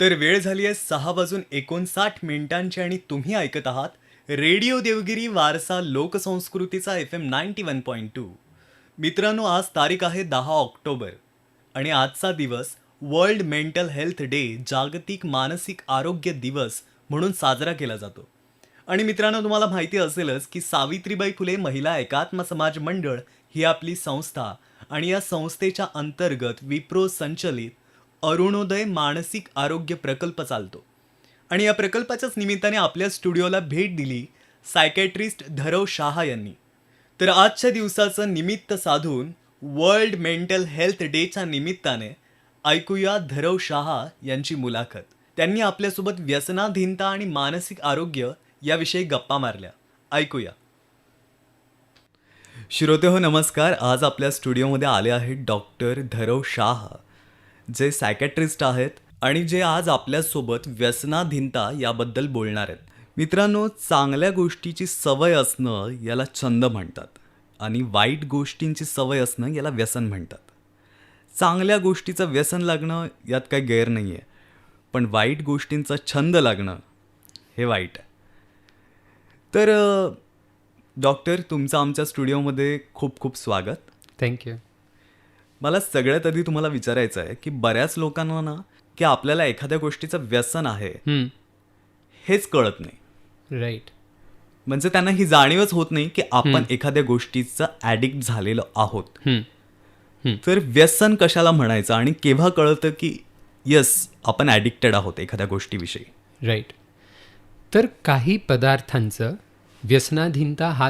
तर वेळ झाली आहे 6:59 आणि तुम्ही ऐकत आहात रेडिओ देवगिरी वारसा लोकसंस्कृतीचा FM 91.2. मित्रांनो, आज तारीख आहे 10 ऑक्टोबर आणि आजचा दिवस वर्ल्ड मेंटल हेल्थ डे, जागतिक मानसिक आरोग्य दिवस म्हणून साजरा केला जातो. आणि मित्रांनो, तुम्हाला माहिती असेलच की सावित्रीबाई फुले महिला एकात्म समाज मंडळ ही आपली संस्था आणि या संस्थेच्या अंतर्गत विप्रो संचलित अरुणोदय मानसिक आरोग्य प्रकल्प चालतो. आणि या प्रकल्पाच्याच निमित्ताने आपल्या स्टुडिओला भेट दिली सायकॅट्रिस्ट धरव शाह यांनी. तर आजच्या दिवसाचं निमित्त साधून वर्ल्ड मेंटल हेल्थ डेच्या निमित्ताने ऐकूया धरव शाह यांची मुलाखत. त्यांनी आपल्यासोबत व्यसनाधीनता आणि मानसिक आरोग्य याविषयी गप्पा मारल्या. ऐकूया. श्रोते हो, नमस्कार. आज आपल्या स्टुडिओमध्ये आले आहेत डॉक्टर धरव शाह, जे सायकॅट्रिस्ट आहेत आणि जे आज आपल्यासोबत व्यसनाधीनता याबद्दल बोलणार आहेत. मित्रांनो, चांगल्या गोष्टीची सवय असणं याला छंद म्हणतात आणि वाईट गोष्टींची सवय असणं याला व्यसन म्हणतात. चांगल्या गोष्टीचं व्यसन लागणं यात काही गैर नाही आहे, पण वाईट गोष्टींचा छंद लागणं हे वाईट आहे. तर डॉक्टर, तुमचं आमच्या स्टुडिओमध्ये खूप खूप स्वागत. थँक्यू. मला सगळ्यात आधी तुम्हाला विचारायचं आहे की बऱ्याच लोकांना ना की आपल्याला एखाद्या गोष्टीचं व्यसन आहे हेच कळत नाही. राईट. म्हणजे त्यांना ही जाणीवच होत नाही की आपण एखाद्या गोष्टीचं ॲडिक्ट झालेलो आहोत. तर व्यसन कशाला म्हणायचं आणि केव्हा कळतं की यस, आपण ॲडिक्टेड आहोत एखाद्या गोष्टीविषयी? राईट. तर काही पदार्थांचं व्यसनाधीनता हा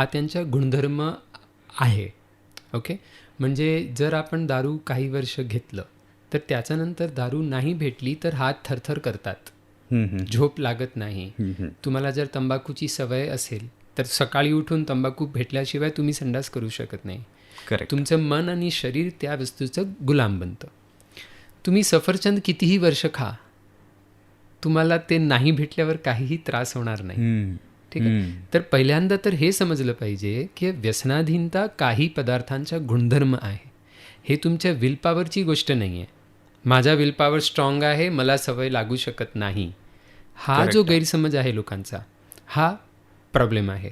त्यांचा गुणधर्म आहे. ओके. म्हणजे जर आपण दारू काही वर्ष घेतलं तर त्याच्यानंतर दारू नाही भेटली तर हात थरथर करतात, झोप लागत नाही. तुम्हाला जर तंबाखूची सवय असेल तर सकाळी उठून तंबाखू भेटल्याशिवाय तुम्ही संडास करू शकत नाही. करेक्ट. तुमचं मन आणि शरीर त्या वस्तूचं गुलाम बनतं. तुम्ही सफरचंद कितीही वर्ष खा, तुम्हाला ते नाही भेटल्यावर काहीही त्रास होणार नाही. ठीक आहे. तर पहिल्यांदा तर हे समजलं पाहिजे की व्यसनाधीनता काही पदार्थांचा गुणधर्म आहे. हे तुमच्या विलपॉवरची गोष्ट नाही आहे. माझा विलपॉवर स्ट्रॉंग आहे, मला सवय लागू शकत नाही, हा जो गैरसमज आहे लोकांचा, हा प्रॉब्लेम आहे.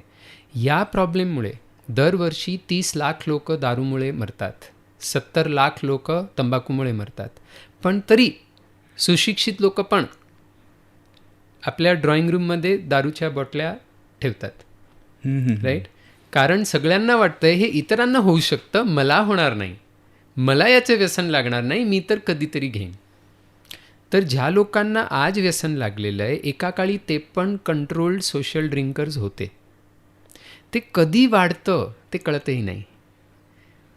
या प्रॉब्लेममुळे दरवर्षी 30 लाख लोक दारूमुळे मरतात, 70 लाख लोक तंबाखूमुळे मरतात. पण तरी सुशिक्षित लोक पण आपल्या ड्रॉइंग रूममध्ये दारूच्या बॉटल्या ठेवतात. राईट. कारण सगळ्यांना वाटतं हे इतरांना होऊ शकतं, मला होणार नाही, मला याचं व्यसन लागणार नाही, मी तर कधीतरी घेईन. तर ज्या लोकांना आज व्यसन लागलेलं आहे, एका काळी ते पण कंट्रोल्ड सोशल ड्रिंकर्स होते. ते कधी वाढतं ते कळतही नाही.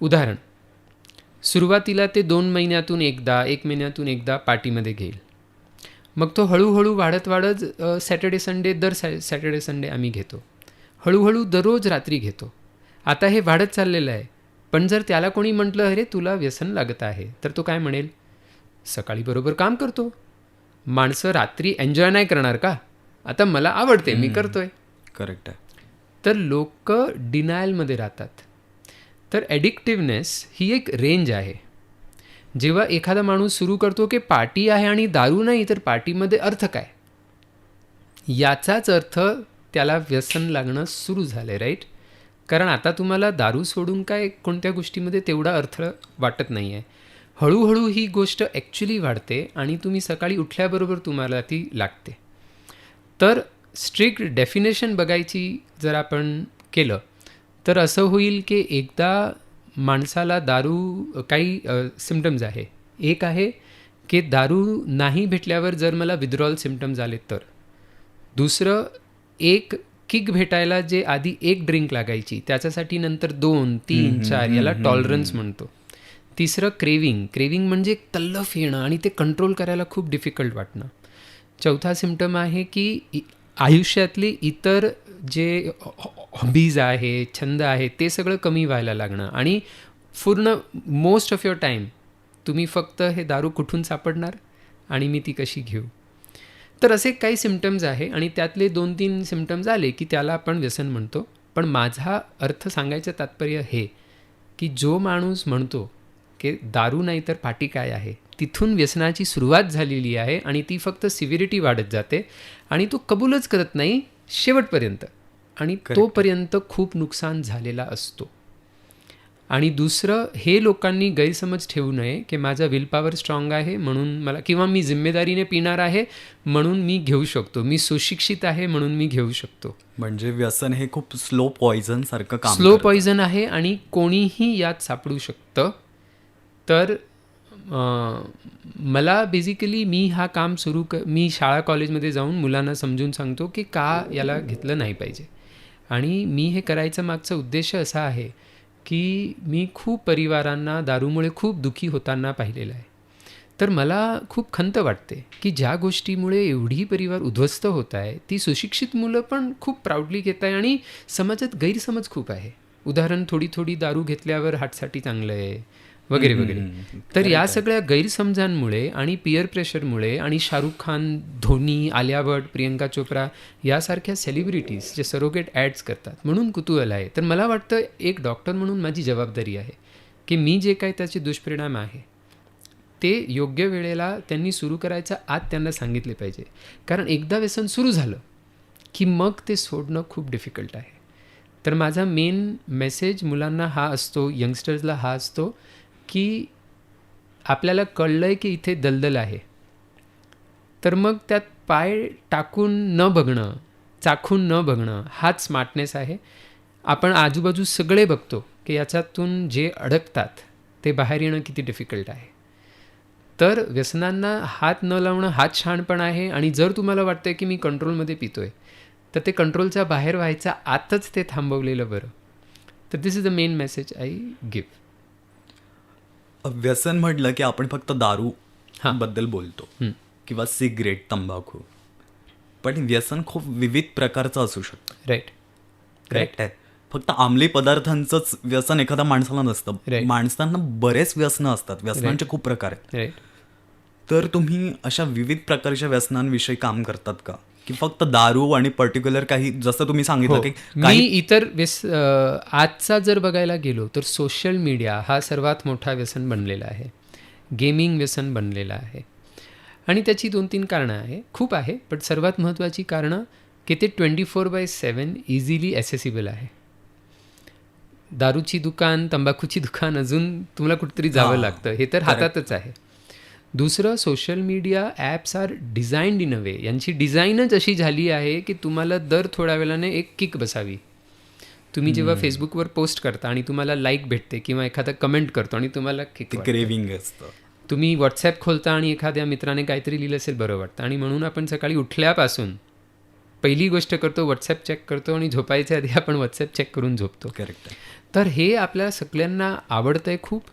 उदाहरण, सुरुवातीला ते 2 महिन्यातून एकदा, 1 महिन्यातून एकदा पार्टीमध्ये घेईल. मग तो हळूहळू वाढत वाढत सॅटर्डे संडे, दर सॅटर्डे संडे आम्ही घेतो. हळूहळू दररोज रात्री घेतो. आता हे वाढत चाललेलं आहे. पण जर त्याला कोणी म्हटलं अरे तुला व्यसन लागत आहे, तर तो काय म्हणेल? सकाळी बरोबर काम करतो. माणसं रात्री एन्जॉय नाही करणार का? आता मला आवडते, मी करतोय. करेक्ट आहे. तर लोक डिनायलमध्ये राहतात. तर ॲडिक्टिव्हनेस ही एक रेंज आहे. जेव्हा एखादा माणूस सुरू करतो की पार्टी आहे आणि दारू नाही, तर पार्टीमध्ये अर्थ काय? याचाच अर्थ त्याला व्यसन लागणं सुरू झालं आहे. राईट. कारण आता तुम्हाला दारू सोडून काय कोणत्या गोष्टीमध्ये तेवढा अर्थ वाटत नाही आहे. हळूहळू ही गोष्ट ॲक्च्युली वाढते आणि तुम्ही सकाळी उठल्याबरोबर तुम्हाला ती लागते. तर स्ट्रिक्ट डेफिनेशन बघायची जर आपण केलं तर असं होईल की एकदा माणसाला दारू काही सिम्पटम्स आहे. एक आहे की दारू नाही भेटल्यावर जर मला विथड्रॉल सिम्पटम्स आले तर. दुसरं, एक किक भेटायला जे आधी एक ड्रिंक लागायची त्याच्यासाठी नंतर 2, 3, 4 याला टॉलरन्स म्हणतो. तिसरं, क्रेविंग म्हणजे तल्लफ येणं आणि ते कंट्रोल करायला खूप डिफिकल्ट वाटणं. चौथा सिम्पटम आहे की आयुष्यातले इतर जे हॉबीज आहे, छंद आहे, ते सगळं कमी व्हायला लागणं आणि पूर्ण मोस्ट ऑफ युअर टाईम तुम्ही फक्त हे दारू कुठून सापडणार आणि मी ती कशी घेऊ. तर असे काही सिम्पटम्स आहे आणि त्यातले 2-3 सिम्पटम्स आले की त्याला आपण व्यसन म्हणतो. पण माझा अर्थ सांगायचं तात्पर्य हे की जो माणूस म्हणतो की दारू नाही तर पार्टी काय आहे, तिथून व्यसनाची सुरुवात झालेली आहे आणि ती फक्त सिव्हिरिटी वाढत जाते आणि तो कबूलच करत नाही शेवटपर्यंत, आणि तोपर्यंत खूप नुकसान झालेला असतो. आणि दुसरं, हे लोकांनी गैरसमज ठेवू नये की माझा विल पॉवर स्ट्रॉंग आहे म्हणून मला, किंवा मी जिम्मेदारीने पिणार आहे म्हणून मी घेऊ शकतो, मी सुशिक्षित आहे म्हणून मी घेऊ शकतो. म्हणजे व्यसन हे खूप स्लो पॉइझन सारखं काम स्लो पॉइझन आहे आणि कोणीही यात सापडू शकतं. तर मला बेसिकली मी हा काम मी शाळा कॉलेजमध्ये जाऊन मुलांना समजून सांगतो की का याला घेतलं नाही पाहिजे. आणि मी हे करायचा मागचा उद्देश असा आहे की मी खूप परिवारांना दारूमुळे खूप दुःखी होताना पाहिलेलं आहे. तर मला खूप खंत वाटते की ज्या गोष्टीमुळे एवढी परिवार उद्ध्वस्त होत आहे ती सुशिक्षित मुलं पण खूप प्राऊडली घेत आहे आणि समाजात गैरसमज खूप आहे. उदाहरण, थोडी थोडी दारू घेतल्यावर हार्टसाठी चांगलं आहे वगैरे वगैरे. तर या सगळ्या गैरसमजांमुळे आणि पिअर प्रेशरमुळे आणि शाहरुख खान, धोनी, आलिया भट, प्रियंका चोप्रा यासारख्या सेलिब्रिटीज जे सरोगेट ॲड्स करतात म्हणून कुतूहल आहे. तर मला वाटतं एक डॉक्टर म्हणून माझी जबाबदारी आहे की मी जे काही त्याचे दुष्परिणाम आहे ते योग्य वेळेला त्यांनी सुरू करायच्या आत त्यांना सांगितले पाहिजे. कारण एकदा व्यसन सुरू झालं की मग ते सोडणं खूप डिफिकल्ट आहे. तर माझा मेन मेसेज मुलांना हा असतो, यंगस्टर्सला हा असतो की आपल्याला कळलं आहे की इथे दलदल आहे, तर मग त्यात पाय टाकून न बघणं, चाखून न बघणं हाच स्मार्टनेस आहे. आपण आजूबाजू सगळे बघतो की याच्यातून जे अडकतात ते बाहेर येणं किती डिफिकल्ट आहे. तर व्यसनांना हात न लावणं हाच शहाणपण आहे. आणि जर तुम्हाला वाटतं की मी कंट्रोलमध्ये पितोय तर ते कंट्रोलच्या बाहेर व्हायचा आतच ते थांबवलेलं बरं. तर this is the main message I give. व्यसन म्हटलं की आपण फक्त दारू बद्दल बोलतो किंवा सिगरेट, तंबाखू, पण व्यसन खूप विविध प्रकारचं असू शकतं. राईट. करेक्ट आहे. फक्त अंमली पदार्थांचंच व्यसन एखाद्या माणसाला नसतं. माणसांना बरेच व्यसनं असतात, व्यसनांचे खूप प्रकार आहेत. राईट. तर तुम्ही अशा विविध प्रकारच्या व्यसनांविषयी काम करतात का, की फक्त दारू आणि पर्टिक्युलर काही, जसं तुम्ही सांगितलं की मी इतर आजचा जर बघायला गेलो तर सोशल मीडिया हा सर्वात मोठा व्यसन बनलेला आहे. गेमिंग व्यसन बनलेलं आहे. आणि त्याची 2-3 कारणं आहे, खूप आहे, पण सर्वात महत्त्वाची कारणं की ते 24/7 इझिली ॲसेसिबल आहे. दारूची दुकान, तंबाखूची दुकान अजून तुम्हाला कुठेतरी जावं लागतं, हे तर हातातच आहे. दुसरं, social media apps are designed in a way, यांची डिझाईनच अशी झाली आहे की तुम्हाला दर थोड्या वेळाने एक किक बसावी. तुम्ही जेव्हा फेसबुकवर पोस्ट करता आणि तुम्हाला लाईक भेटते किंवा एखादा कमेंट करतो आणि तुम्हाला किक, क्रेविंग असतं. तुम्ही व्हॉट्सॲप खोलता आणि एखाद्या मित्राने काहीतरी लिहिलं असेल बरं वाटतं, आणि म्हणून आपण सकाळी उठल्यापासून पहिली गोष्ट करतो व्हॉट्सॲप चेक करतो आणि झोपायच्या आधी आपण व्हॉट्सॲप चेक करून झोपतो. करेक्ट. तर हे आपल्या सगळ्यांना आवडतं आहे खूप.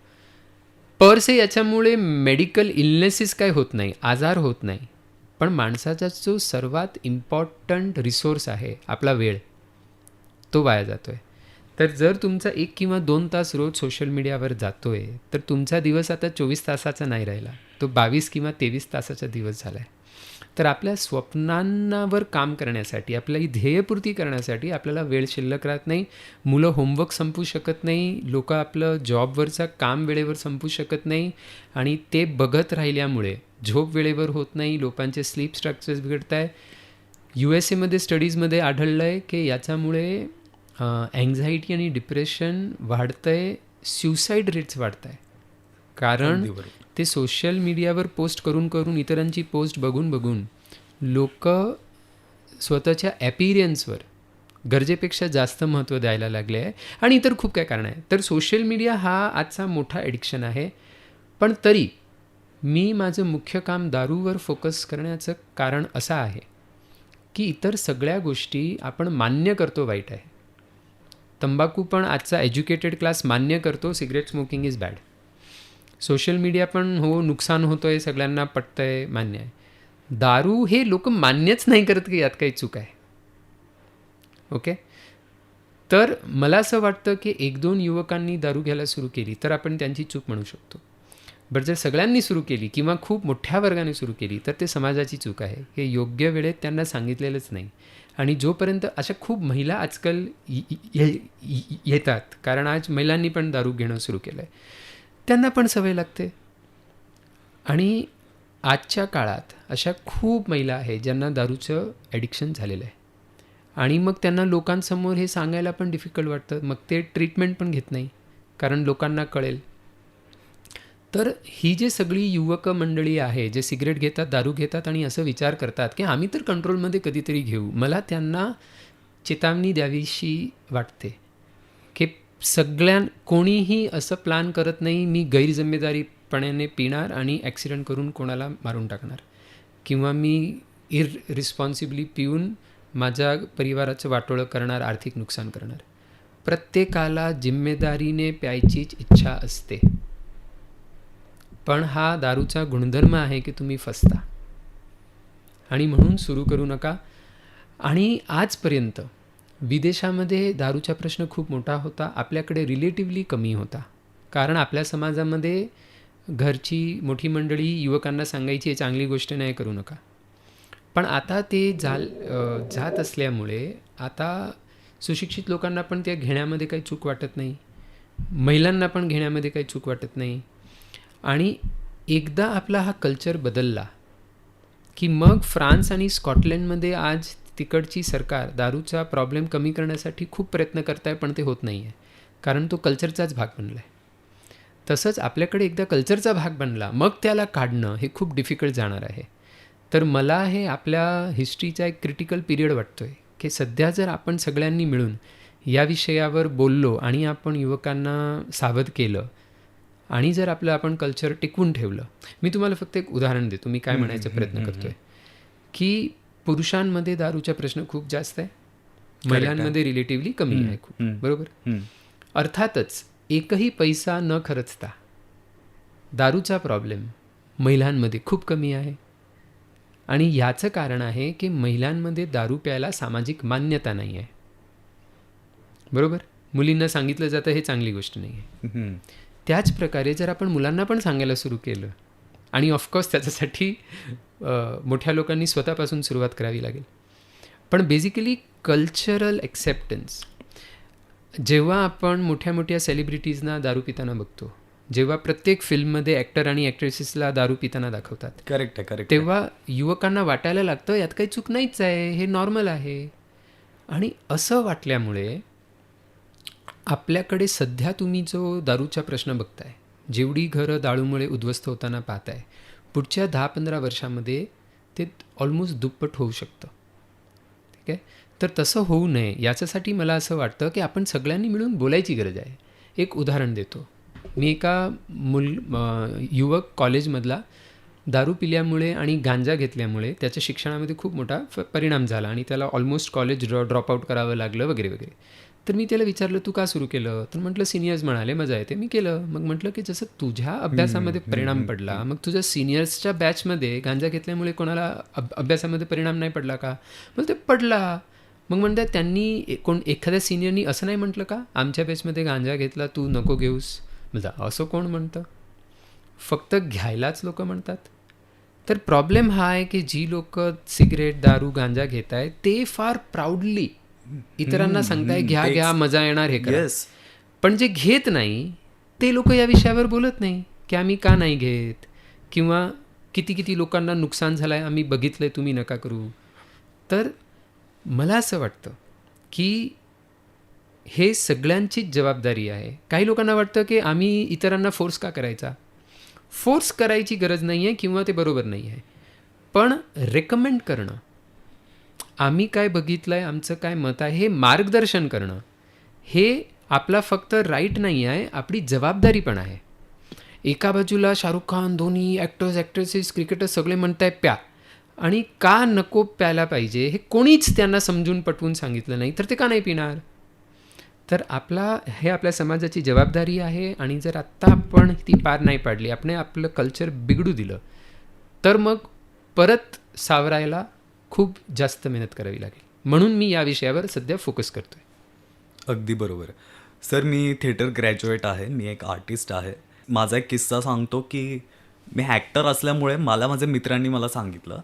परसे याच्यामुळे मेडिकल इलनेसेस काय होत नाही, आजार होत नाही, पण माणसाचा जो सर्वात इम्पॉर्टंट रिसोर्स आहे आपला वेळ, तो वाया जातो आहे. तर जर तुमचा 1 किंवा 2 तास रोज सोशल मीडियावर जातो आहे तर तुमचा दिवस आता 24 तासाचा नाही राहिला, तो 22 किंवा 23 तासाचा दिवस झाला आहे. तर आपल्या स्वप्नांवर काम करण्यासाठी, आपली ध्येयपूर्ती करण्यासाठी आपल्याला वेळ शिल्लक राहत नाही. मुलं होमवर्क संपवू शकत नाही, लोक आपलं जॉबवरचं काम वेळेवर संपवू शकत नाही, आणि ते बघत राहिल्यामुळे झोप वेळेवर होत नाही, लोकांचे स्लीप स्ट्रक्चर्स बिघडत आहे. USA स्टडीजमध्ये आढळलं आहे की याच्यामुळे अँझायटी आणि डिप्रेशन वाढतं आहे, स्युसाईड रेट्स वाढत आहे. कारण ते सोशल मीडियावर पोस्ट करून करून, इतरांची पोस्ट बघून बघून लोक स्वतःच्या ॲपिरियन्सवर गरजेपेक्षा जास्त महत्त्व द्यायला लागले आहे. आणि इतर खूप काय कारणं आहे. तर सोशल मीडिया हा आजचा मोठा ॲडिक्शन आहे. पण तरी मी माझं मुख्य काम दारूवर फोकस करण्याचं कारण असं आहे की इतर सगळ्या गोष्टी आपण मान्य करतो वाईट आहे. तंबाखू पण आजचा एज्युकेटेड क्लास मान्य करतो, cigarette smoking is bad. Social media पण हो नुकसान होतं आहे, सगळ्यांना पटतं आहे, मान्य आहे. दारू हे लोक मान्यच नाही करत की यात काही चूक आहे. ओके. तर मला असं वाटतं की 1-2 युवकांनी दारू घ्यायला सुरू केली तर आपण त्यांची चूक म्हणू शकतो. बरं, जर सगळ्यांनी सुरू केली किंवा खूप मोठ्या वर्गाने सुरू केली तर ते समाजाची चूक आहे. हे योग्य वेळेत त्यांना सांगितलेलंच नाही. आणि जोपर्यंत अशा खूप महिला आजकाल येतात, कारण आज महिलांनी पण दारू घेणं सुरू केलं आहे, त्यांना पण सवय लागते. आणि आजच्या काळात अशा खूप महिला आहेत ज्यांना दारूचं ॲडिक्शन झालेलं आहे आणि मग त्यांना लोकांसमोर हे सांगायला पण डिफिकल्ट वाटतं. मग ते ट्रीटमेंट पण घेत नाही कारण लोकांना कळेल. तर ही जी सगळी युवक मंडळी आहे जे सिगरेट घेतात, दारू घेतात आणि असं विचार करतात की आम्ही तर कंट्रोलमध्ये कधीतरी घेऊ, मला त्यांना चेतावणी द्यावीशी वाटते की कोणीही असं प्लॅन करत नाही मी गैरजिम्मेदारीपणाने पिणार आणि ॲक्सिडेंट करून कोणाला मारून टाकणार किंवा मी इररिस्पॉन्सिबली पिऊन माझ्या परिवाराचं वाटोळं करणार, आर्थिक नुकसान करणार. प्रत्येकाला जिम्मेदारीने प्यायचीच इच्छा असते, पण हा दारूचा गुणधर्म आहे की तुम्ही फसता आणि म्हणून सुरू करू नका. आणि आजपर्यंत विदेशामध्ये दारूचा प्रश्न खूप मोठा होता, आपल्याकडे रिलेटिव्हली कमी होता कारण आपल्या समाजामध्ये घरची मोठी मंडळी युवकांना सांगायची हे चांगली गोष्ट नाही, करू नका. पण आता ते जात असल्यामुळे आता सुशिक्षित लोकांना पण ते घेण्यामध्ये काही चूक वाटत नाही, महिलांना पण घेण्यामध्ये काही चूक वाटत नाही. आणि एकदा आपला हा कल्चर बदलला की मग फ्रान्स आणि स्कॉटलंडमध्ये आज तिकडची सरकार दारूचा प्रॉब्लेम कमी करण्यासाठी खूप प्रयत्न करत आहे, पण ते होत नाही आहे कारण तो कल्चरचाच भाग बनला आहे. तसंच आपल्याकडे एकदा कल्चरचा भाग बनला मग त्याला काढणं हे खूप डिफिकल्ट जाणार आहे. तर मला हे आपल्या हिस्ट्रीचा एक क्रिटिकल पिरियड वाटतो आहे की सध्या जर आपण सगळ्यांनी मिळून या विषयावर बोललो आणि आपण युवकांना सावध केलं आणि जर आपण कल्चर टिकवून ठेवलं. मी तुम्हाला फक्त एक उदाहरण देतो, मी काय म्हणायचा प्रयत्न करतोय की पुरुषांमध्ये दारूचा प्रश्न खूप जास्त आहे, महिलांमध्ये रिलेटिव्हली कमी आहे खूप, बरोबर. अर्थातच एकही पैसा न खर्चता दारूचा प्रॉब्लेम महिलांमध्ये खूप कमी आहे आणि याचं कारण आहे की महिलांमध्ये दारू प्यायला सामाजिक मान्यता नाही आहे, बरोबर. मुलींना सांगितलं जातं हे चांगली गोष्ट नाही आहे. त्याच प्रकारे जर आपण मुलांना पण सांगायला सुरू केलं आणि ऑफकोर्स त्याच्यासाठी मोठ्या लोकांनी स्वतःपासून सुरुवात करावी लागेल. पण बेसिकली कल्चरल ॲक्सेप्टन्स, जेव्हा आपण मोठ्या मोठ्या सेलिब्रिटीजना दारू पिताना बघतो, जेव्हा प्रत्येक फिल्ममध्ये ॲक्टर आणि ॲक्ट्रेसेसला दारू पिताना दाखवतात, करेक्ट, तेव्हा युवकांना वाटायला लागतं यात काही चूक नाहीच आहे, हे नॉर्मल आहे. आणि असं वाटल्यामुळे आपल्याकडे सध्या तुम्ही जो दारूचा प्रश्न बघताय, जेवढी घरं दारूमुळे उद्ध्वस्त होताना पाहताय, पुढच्या 10-15 वर्षामध्ये ते ऑलमोस्ट दुप्पट होऊ शकतं. ठीक आहे. तर तसं होऊ नये याच्यासाठी मला असं वाटतं की आपण सगळ्यांनी मिळून बोलायची गरज आहे. एक उदाहरण देतो. मी एका युवक कॉलेजमधला दारू पिल्यामुळे आणि गांजा घेतल्यामुळे त्याच्या शिक्षणामध्ये खूप मोठा परिणाम झाला आणि त्याला ऑलमोस्ट कॉलेज ड्रॉपआउट करावं लागलं वगैरे वगैरे. तर मी त्याला विचारलं तू का सुरू केलं, तर म्हटलं सिनियर्स म्हणाले मजा येते, मी केलं. मग म्हटलं की जसं तुझ्या अभ्यासामध्ये परिणाम पडला, मग तुझ्या सिनियर्सच्या बॅचमध्ये गांजा घेतल्यामुळे कोणाला अभ्यासामध्ये परिणाम नाही पडला का. मग ते पडला. मग म्हणतात त्यांनी एखाद्या सिनियरनी असं नाही म्हटलं का आमच्या बॅचमध्ये गांजा घेतला तू नको घेऊस. म्हणजे असं कोण म्हणतं, फक्त घ्यायलाच लोक म्हणतात. तर प्रॉब्लेम हा आहे की जी लोक सिगरेट दारू गांजा घेत आहेत ते फार प्राऊडली इतरांना सांगताय घ्या घ्या मजा येणार हे करा. पण जे घेत नाही ते लोक या विषयावर बोलत नाही की आम्ही का नाही घेत किंवा किती किती लोकांना नुकसान झालं आहे आम्ही बघितलंय, तुम्ही नका करू. तर मला असं वाटतं की हे सगळ्यांचीच जबाबदारी आहे. काही लोकांना वाटतं की आम्ही इतरांना फोर्स का करायचा. फोर्स करायची गरज नाही आहे किंवा ते बरोबर नाही आहे, पण रेकमेंड करणं, आम्ही काय बघितलं आहे, आमचं काय मत आहे हे मार्गदर्शन करणं, हे आपला फक्त राईट नाही आहे, आपली जबाबदारी पण आहे. एका बाजूला Shahrukh Khan, Dhoni, actors actresses, cricketers सगळे म्हणत आहे प्या, आणि का नको प्यायला पाहिजे हे कोणीच त्यांना समजून पटवून सांगितलं नाही, तर ते का नाही पिणार. तर हे आपल्या समाजाची जबाबदारी आहे. आणि जर आत्ता आपण ती पार नाही पाडली, आपण आपलं कल्चर बिघडू दिलं, तर मग परत सावरायला खूप जास्त मेहनत करावी लागेल. म्हणून मी या विषयावर सध्या फोकस करतोय. अगदी बरोबर. सर, मी थिएटर ग्रॅज्युएट आहे, मी एक आर्टिस्ट आहे. माझा एक किस्सा सांगतो की मी ॲक्टर असल्यामुळे माझ्या मित्रांनी मला सांगितलं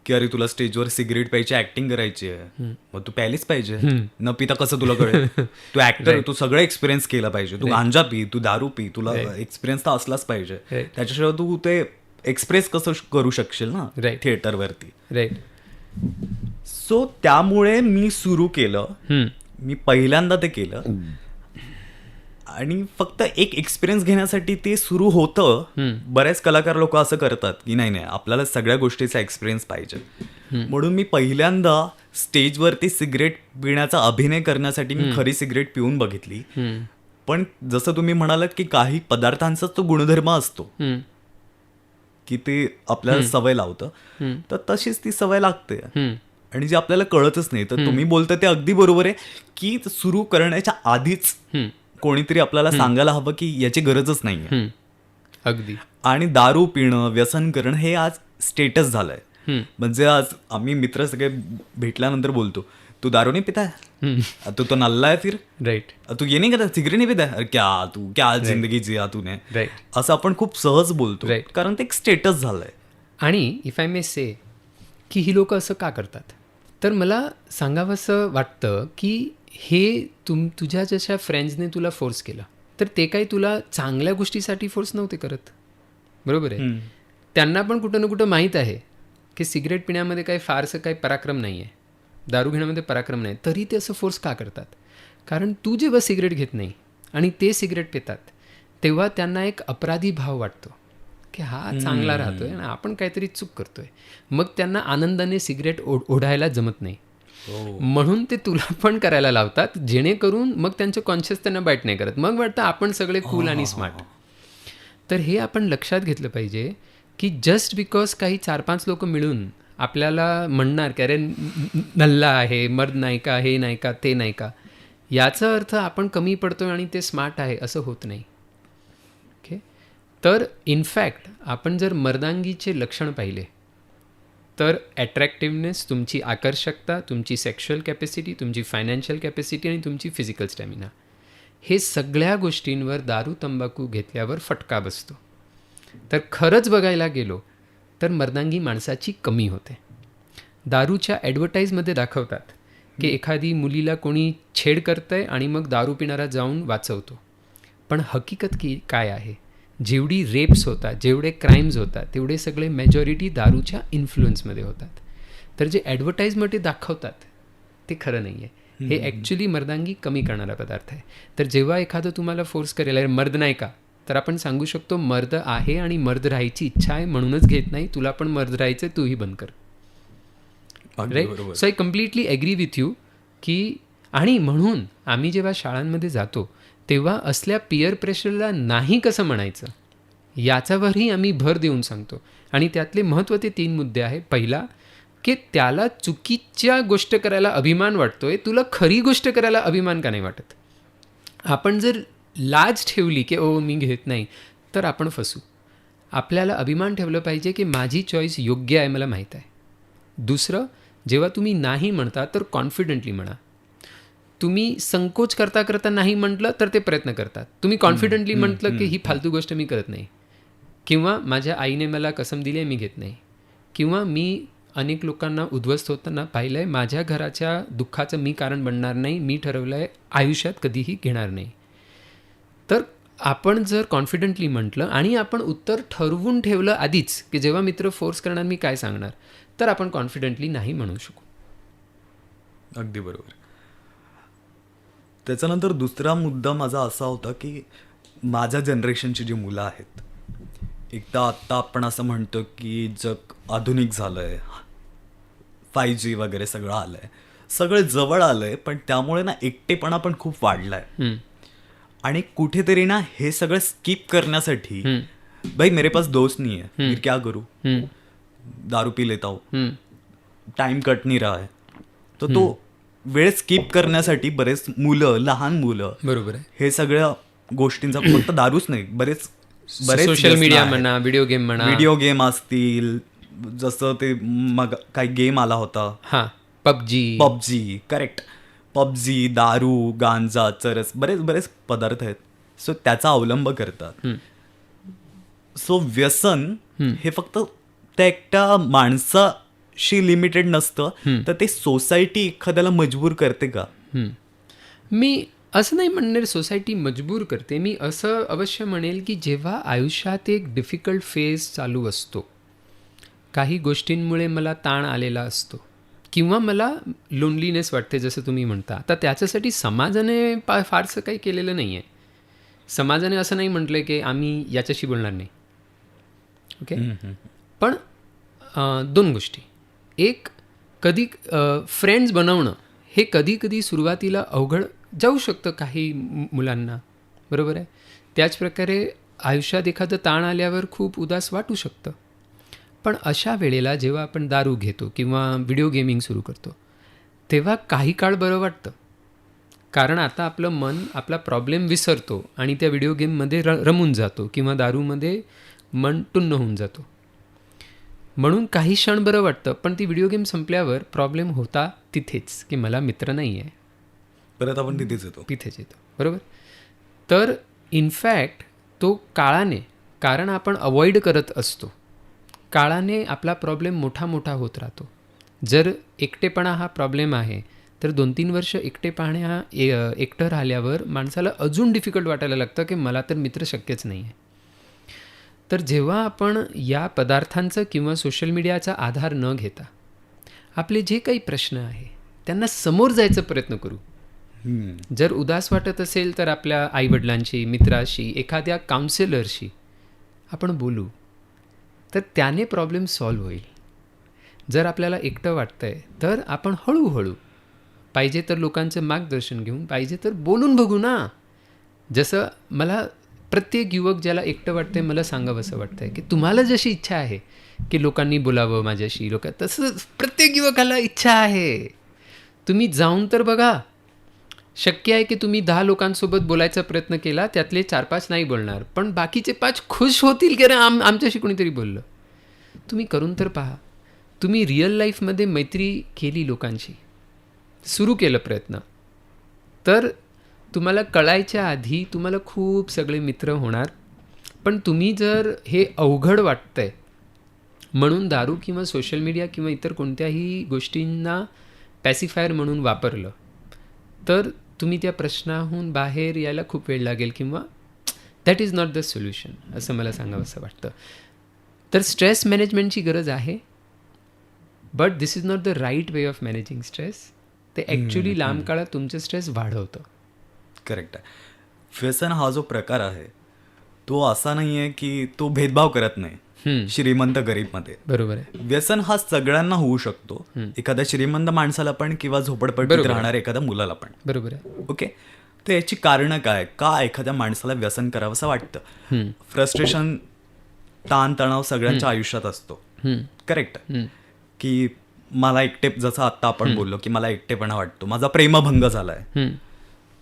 की अरे तुला स्टेजवर सिगरेट प्यायची ॲक्टिंग करायची आहे, मग तू प्यायलीच पाहिजे, न पिता कसं तुला कळेल. तू ॲक्टर, तू सगळं एक्सपिरियन्स केला पाहिजे, तू गांजा पी, तू दारू पी, तुला एक्सपिरियन्स तर असलाच पाहिजे, त्याच्याशिवाय तू ते एक्सप्रेस कसं करू शकशील ना Right. थिएटरवरती. राईट. सो त्यामुळे मी सुरू केलं. मी पहिल्यांदा ते केलं आणि फक्त एक एक्सपिरियन्स घेण्यासाठी ते सुरू होतं. बरेच कलाकार लोक असं करतात की नाही आपल्याला सगळ्या गोष्टीचा एक्सपिरियन्स पाहिजे, म्हणून मी पहिल्यांदा स्टेजवरती सिगरेट पिण्याचा अभिनय करण्यासाठी मी खरी सिगरेट पिऊन बघितली. पण जसं तुम्ही म्हणालात की काही पदार्थांचा तो गुणधर्म असतो की ते आपल्याला सवय लावतं, तर तशीच ती सवय लागते आणि जे आपल्याला कळतच नाही. तर तुम्ही बोलता ते अगदी बरोबर आहे की सुरू करण्याच्या आधीच कोणीतरी आपल्याला सांगायला हवं की याची गरजच नाहीये. अगदी. आणि दारू पिणं, व्यसन करणं हे आज स्टेटस झालंय. म्हणजे आज आम्ही मित्र सगळे भेटल्यानंतर बोलतो, तू दारू नाही पिता है, तू तो नल्ला है फिर, राईट. तू ये नहीं करता, सिगरेट नहीं पिता है, अरे क्या जिंदगी जिया तूने, राईट. असं आपण खूप सहज बोलतो. Right. कारण ते एक स्टेटस झालंय. आणि इफ आय मे से की ही लोक असं का करतात, तर मला सांगावंसं वाटतं की हे तुझ्या जशा फ्रेंड्सने तुला फोर्स केलं, तर ते काही तुला चांगल्या गोष्टीसाठी फोर्स नव्हते करत. बरोबर आहे. त्यांना पण कुठं ना कुठं माहीत आहे की सिगरेट पिण्यामध्ये काही फारसं काही पराक्रम नाही आहे, दारू घेण्यामध्ये पराक्रम नाही, तरी ते असं फोर्स का करतात? कारण तू जेव्हा सिगरेट घेत नाही आणि ते सिगरेट पितात तेव्हा त्यांना एक अपराधी भाव वाटतो की हा चांगला राहतोय आणि आपण काहीतरी चूक करतोय. मग त्यांना आनंदाने सिगरेट ओढायला जमत नाही, म्हणून ते तुला पण करायला लावतात, जेणेकरून मग त्यांचं कॉन्शियस त्यांना बाईट नाही करत. मग वाटतं आपण सगळे कूल आणि स्मार्ट. तर हे आपण लक्षात घेतलं पाहिजे की जस्ट बिकॉज काही 4-5 लोक मिळून आपल्याला म्हणणार की अरे नल्ला आहे, मर्द नाही का, हे नाही का, ते नाही का, याचा अर्थ आपण कमी पडतोय आणि ते स्मार्ट आहे असं होत नाही. ओके. तर इनफॅक्ट आपण जर मर्दांगीचे लक्षण पाहिले तर ॲट्रॅक्टिव्हनेस, तुमची आकर्षकता, तुमची सेक्शुअल कॅपॅसिटी, तुमची फायनान्शियल कॅपॅसिटी आणि तुमची फिजिकल स्टॅमिना, हे सगळ्या गोष्टींवर दारू तंबाखू घेतल्यावर फटका बसतो. तर खरंच बघायला गेलो तर मर्दांगी माणसाची कमी होते. दारूच्या ॲडव्हर्टाईजमध्ये दाखवतात की एखादी मुलीला कोणी छेड करतंय आणि मग दारू पिणारा जाऊन वाचवतो. पण हकीकत काय आहे? जेवढी रेप्स होतात, जेवढे क्राईम्स होतात, तेवढे सगळे मेजॉरिटी दारूच्या इन्फ्लुएन्समध्ये होतात. तर जे ॲडव्हर्टाईजमध्ये दाखवतात ते खरं नाही आहे. हे ॲक्च्युली मर्दांगी कमी करणारा पदार्थ आहे. तर जेव्हा एखादं तुम्हाला फोर्स करेल अरे मर्द नाही का, तर आपण सांगू शकतो मर्द आहे आणि मर्द राहायची इच्छा आहे म्हणूनच घेत नाही, तुला पण मर्द राहायचं, तूही बंद कर. Right. So I completely agree with you की, आणि म्हणून आम्ही जेव्हा शाळांमध्ये जातो तेव्हा असल्या पिअर प्रेशरला नाही कसं म्हणायचं याच्यावरही आम्ही भर देऊन सांगतो. आणि त्यातले महत्त्वाचे 3 मुद्दे आहे. पहिला की त्याला चुकीच्या गोष्ट करायला अभिमान वाटतोय, तुला खरी गोष्ट करायला अभिमान का नाही वाटत? आपण जर लाज ठेवली की ओ मी घेत नाही, तर आपण फसू. आपल्याला अभिमान ठेवलं पाहिजे की माझी चॉईस योग्य आहे, मला माहीत आहे. दुसरं, जेव्हा तुम्ही नाही म्हणता तर कॉन्फिडंटली म्हणा. तुम्ही संकोच करता करता नाही म्हटलं तर ते प्रयत्न करतात. तुम्ही कॉन्फिडंटली म्हटलं की ही फालतू गोष्ट मी करत नाही, किंवा माझ्या आईने मला कसम दिली आहे मी घेत नाही, किंवा मी अनेक लोकांना उद्ध्वस्त होताना पाहिलं आहे, माझ्या घराच्या दुःखाचं मी कारण बनणार नाही, मी ठरवलं आहे आयुष्यात कधीही घेणार नाही. तर आपण जर कॉन्फिडंटली म्हटलं आणि आपण उत्तर ठरवून ठेवलं आधीच की जेव्हा मित्र फोर्स करणार मी काय सांगणार, तर आपण कॉन्फिडंटली नाही म्हणू शकू. अगदी बरोबर. त्याच्यानंतर दुसरा मुद्दा माझा असा होता की माझ्या जनरेशनची जी मुलं आहेत, एकदा आत्ता आपण असं म्हणतो की जग आधुनिक झालंय, 5G वगैरे सगळं आलंय, सगळं जवळ आलंय, पण त्यामुळे ना एकटेपणा पण खूप वाढलाय. आणि कुठेतरी ना हे सगळं स्किप करण्यासाठी भाई मेरे पास दोस्त नहीं है, फिर क्या करूं, दारू पी लेता हूं, टाइम कट नहीं रहा है, तर तो वेळ स्किप करण्यासाठी बरेच मुलं, लहान मुलं, बरोबर आहे, हे सगळ्या गोष्टींचा फक्त दारूच नाही, बरेच सोशल मीडिया म्हणा, व्हिडिओ गेम असतील, जसं ते मग काही गेम आला होता, हां, पबजी, करेक्ट, पबजी, दारू, गांजा, चरस, बरेच पदार्थ आहेत. सो त्याचा अवलंब करतात. सो व्यसन हे फक्त त्या एकट्या माणसाशी लिमिटेड नसतं, तर ते सोसायटी एखाद्याला मजबूर करते का? मी असं नाही म्हणणार सोसायटी मजबूर करते. मी असं अवश्य म्हणेल की जेव्हा आयुष्यात एक डिफिकल्ट फेज चालू असतो, काही गोष्टींमुळे मला ताण आलेला असतो किंवा मला लोनलीनेस वाटते जसं तुम्ही म्हणता, आता त्याच्यासाठी समाजाने फारसं काही केलेलं नाही आहे. समाजाने असं नाही म्हटलं की आम्ही याच्याशी बोलणार नाही. ओके. पण दोन गोष्टी. एक, कधी फ्रेंड्स बनवणं हे कधी कधी सुरुवातीला अवघड जाऊ शकतं काही मुलांना, बरोबर आहे. त्याचप्रकारे आयुष्यात एखादं ताण आल्यावर खूप उदास वाटू शकतं. पण अशा वेळेला जेव्हा आपण दारू घेतो किंवा व्हिडिओ गेमिंग सुरू करतो, तेव्हा काही काळ बरं वाटतं. कारण आता आपलं मन आपला प्रॉब्लेम विसरतो आणि त्या व्हिडिओ गेममध्ये रमून जातो किंवा दारूमध्ये मन टुन्न होऊन जातो. म्हणून काही क्षण बरं वाटतं, पण ती व्हिडिओ गेम संपल्यावर प्रॉब्लेम होता तिथेच, की मला मित्र नाही आहे. परत आपण तिथेच येतो, बरोबर. तर इनफॅक्ट तो काळाने, कारण आपण अवॉइड करत असतो, काळाने आपला प्रॉब्लेम मोठा मोठा होत राहतो. जर एकटेपणा हा प्रॉब्लेम आहे तर 2-3 वर्ष एकटेपणा एकटं राहिल्यावर माणसाला अजून डिफिकल्ट वाटायला लागतं की मला तर मित्र शक्यच नाही आहे. तर जेव्हा आपण या पदार्थांचं किंवा सोशल मीडियाचा आधार न घेता आपले जे काही प्रश्न आहे त्यांना समोर जायचा प्रयत्न करू. जर उदास वाटत असेल तर आपल्या आईवडिलांशी, मित्राशी, एखाद्या काउन्सिलरशी आपण बोलू, तर त्याने प्रॉब्लेम सॉल्व्ह होईल. जर आपल्याला एकटं वाटतंय तर आपण हळूहळू, पाहिजे तर लोकांचं मार्गदर्शन घेऊन, पाहिजे तर बोलून बघू ना. जसं मला प्रत्येक युवक ज्याला एकटं वाटतंय मला सांगावं असं वाटतंय की तुम्हाला जशी इच्छा आहे की लोकांनी बोलावं माझ्याशी, तसं प्रत्येक युवकाला इच्छा आहे. तुम्ही जाऊन तर बघा. शक्य आहे की तुम्ही 10 लोकांसोबत बोलायचा प्रयत्न केला, त्यातले 4-5 नाही बोलणार, पण बाकीचे 5 खुश होतील की आमच्याशी कोणीतरी बोललं. तुम्ही करून तर पहा. तुम्ही रिअल लाईफमध्ये मैत्री केली लोकांशी, सुरू केलं प्रयत्न, तर तुम्हाला कळायच्या आधी तुम्हाला खूप सगळे मित्र होणार. पण तुम्ही जर हे अवघड वाटतंय म्हणून दारू किंवा सोशल मीडिया किंवा इतर कोणत्याही गोष्टींना पॅसिफायर म्हणून वापरलं, तर तुम्ही त्या प्रश्नाहून बाहेर यायला खूप वेळ लागेल किंवा that is not the solution, असं मला सांगावं असं वाटतं. तर स्ट्रेस मॅनेजमेंटची गरज आहे, but this is not the right way of managing stress. ते ॲक्च्युली लांब काळात तुमचं स्ट्रेस वाढवतं. करेक्ट आहे. व्यसन हा जो प्रकार आहे तो असा नाही आहे की तो भेदभाव करत नाही श्रीमंत गरीबमध्ये. बरोबर आहे. व्यसन हा सगळ्यांना होऊ शकतो, एखाद्या श्रीमंत माणसाला पण किंवा झोपडपट्टीत राहणाऱ्या एखाद्या मुलाला पण. बरोबर आहे. ओके. तर याची कारणं काय, का एखाद्या माणसाला व्यसन करावं असं वाटतं. फ्रस्ट्रेशन, ताणतणाव सगळ्यांच्या आयुष्यात असतो. करेक्ट. की मला एकटे, जसं आत्ता आपण बोललो की मला एकटेपणा वाटतो, माझा प्रेमभंग झालाय.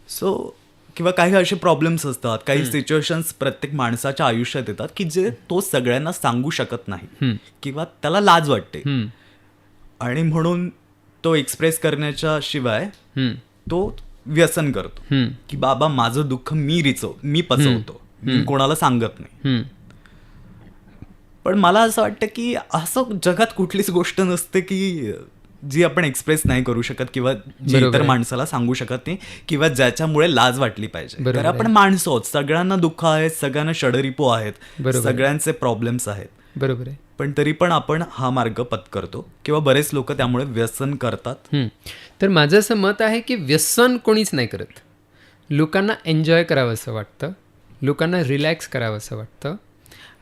सो किंवा काही असे प्रॉब्लेम्स असतात, काही सिच्युएशन्स प्रत्येक माणसाच्या आयुष्यात येतात की जे तो सगळ्यांना सांगू शकत नाही किंवा त्याला लाज वाटते, आणि म्हणून तो एक्सप्रेस करण्याच्या शिवाय तो व्यसन करतो की बाबा माझं दुःख मी पचवतो, मी कोणाला सांगत नाही. पण मला असं वाटतं की असं जगात कुठलीच गोष्ट नसते की जी आपण एक्सप्रेस नाही करू शकत किंवा जी इतर माणसाला सांगू शकत नाही किंवा ज्याच्यामुळे लाज वाटली पाहिजे. तर आपण माणसं आहोत, सगळ्यांना दुःख आहेत, सगळ्यांना षडरिपू आहेत, सगळ्यांचे प्रॉब्लेम्स आहेत. बरोबर आहे. पण तरी पण आपण हा मार्ग पत्करतो किंवा बरेच लोक त्यामुळे व्यसन करतात. तर माझं असं मत आहे की व्यसन कोणीच नाही करत. लोकांना एन्जॉय करावं असं वाटतं, लोकांना रिलॅक्स करावं असं वाटतं,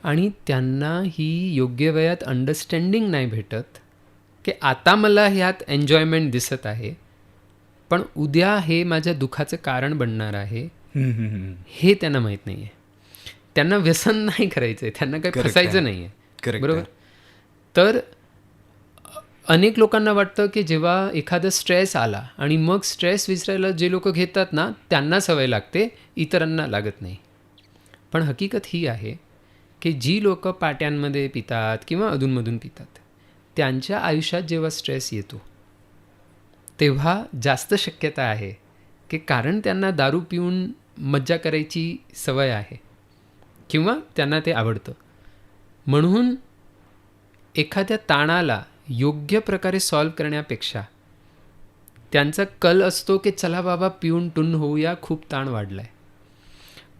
आणि त्यांना ही योग्य वयात अंडरस्टँडिंग नाही भेटत की आता मला ह्यात एन्जॉयमेंट दिसत आहे, पण उद्या हे माझ्या दुःखाचं कारण बनणार आहे, हे त्यांना माहीत नाही आहे. त्यांना व्यसन नाही करायचं आहे, त्यांना काही फसायचं नाही आहे. बरोबर. तर अनेक लोकांना वाटतं की जेव्हा एखादा स्ट्रेस आला आणि मग स्ट्रेस विसरायला जे लोक घेतात ना त्यांना सवय लागते, इतरांना लागत नाही. पण हकीकत ही आहे की जी लोक पाट्यांमध्ये पितात किंवा अधूनमधून पितात, त्यांच्या आयुष्यात जेव्हा स्ट्रेस येतो तेव्हा जास्त शक्यता आहे की कारण त्यांना दारू पिऊन मज्जा करायची सवय आहे किंवा त्यांना ते आवडतं. म्हणून एखाद्या ताणाला योग्य प्रकारे सॉल्व्ह करण्यापेक्षा त्यांचा कल असतो की चला बाबा पिऊन टुन्न होऊया, खूप ताण वाढला आहे.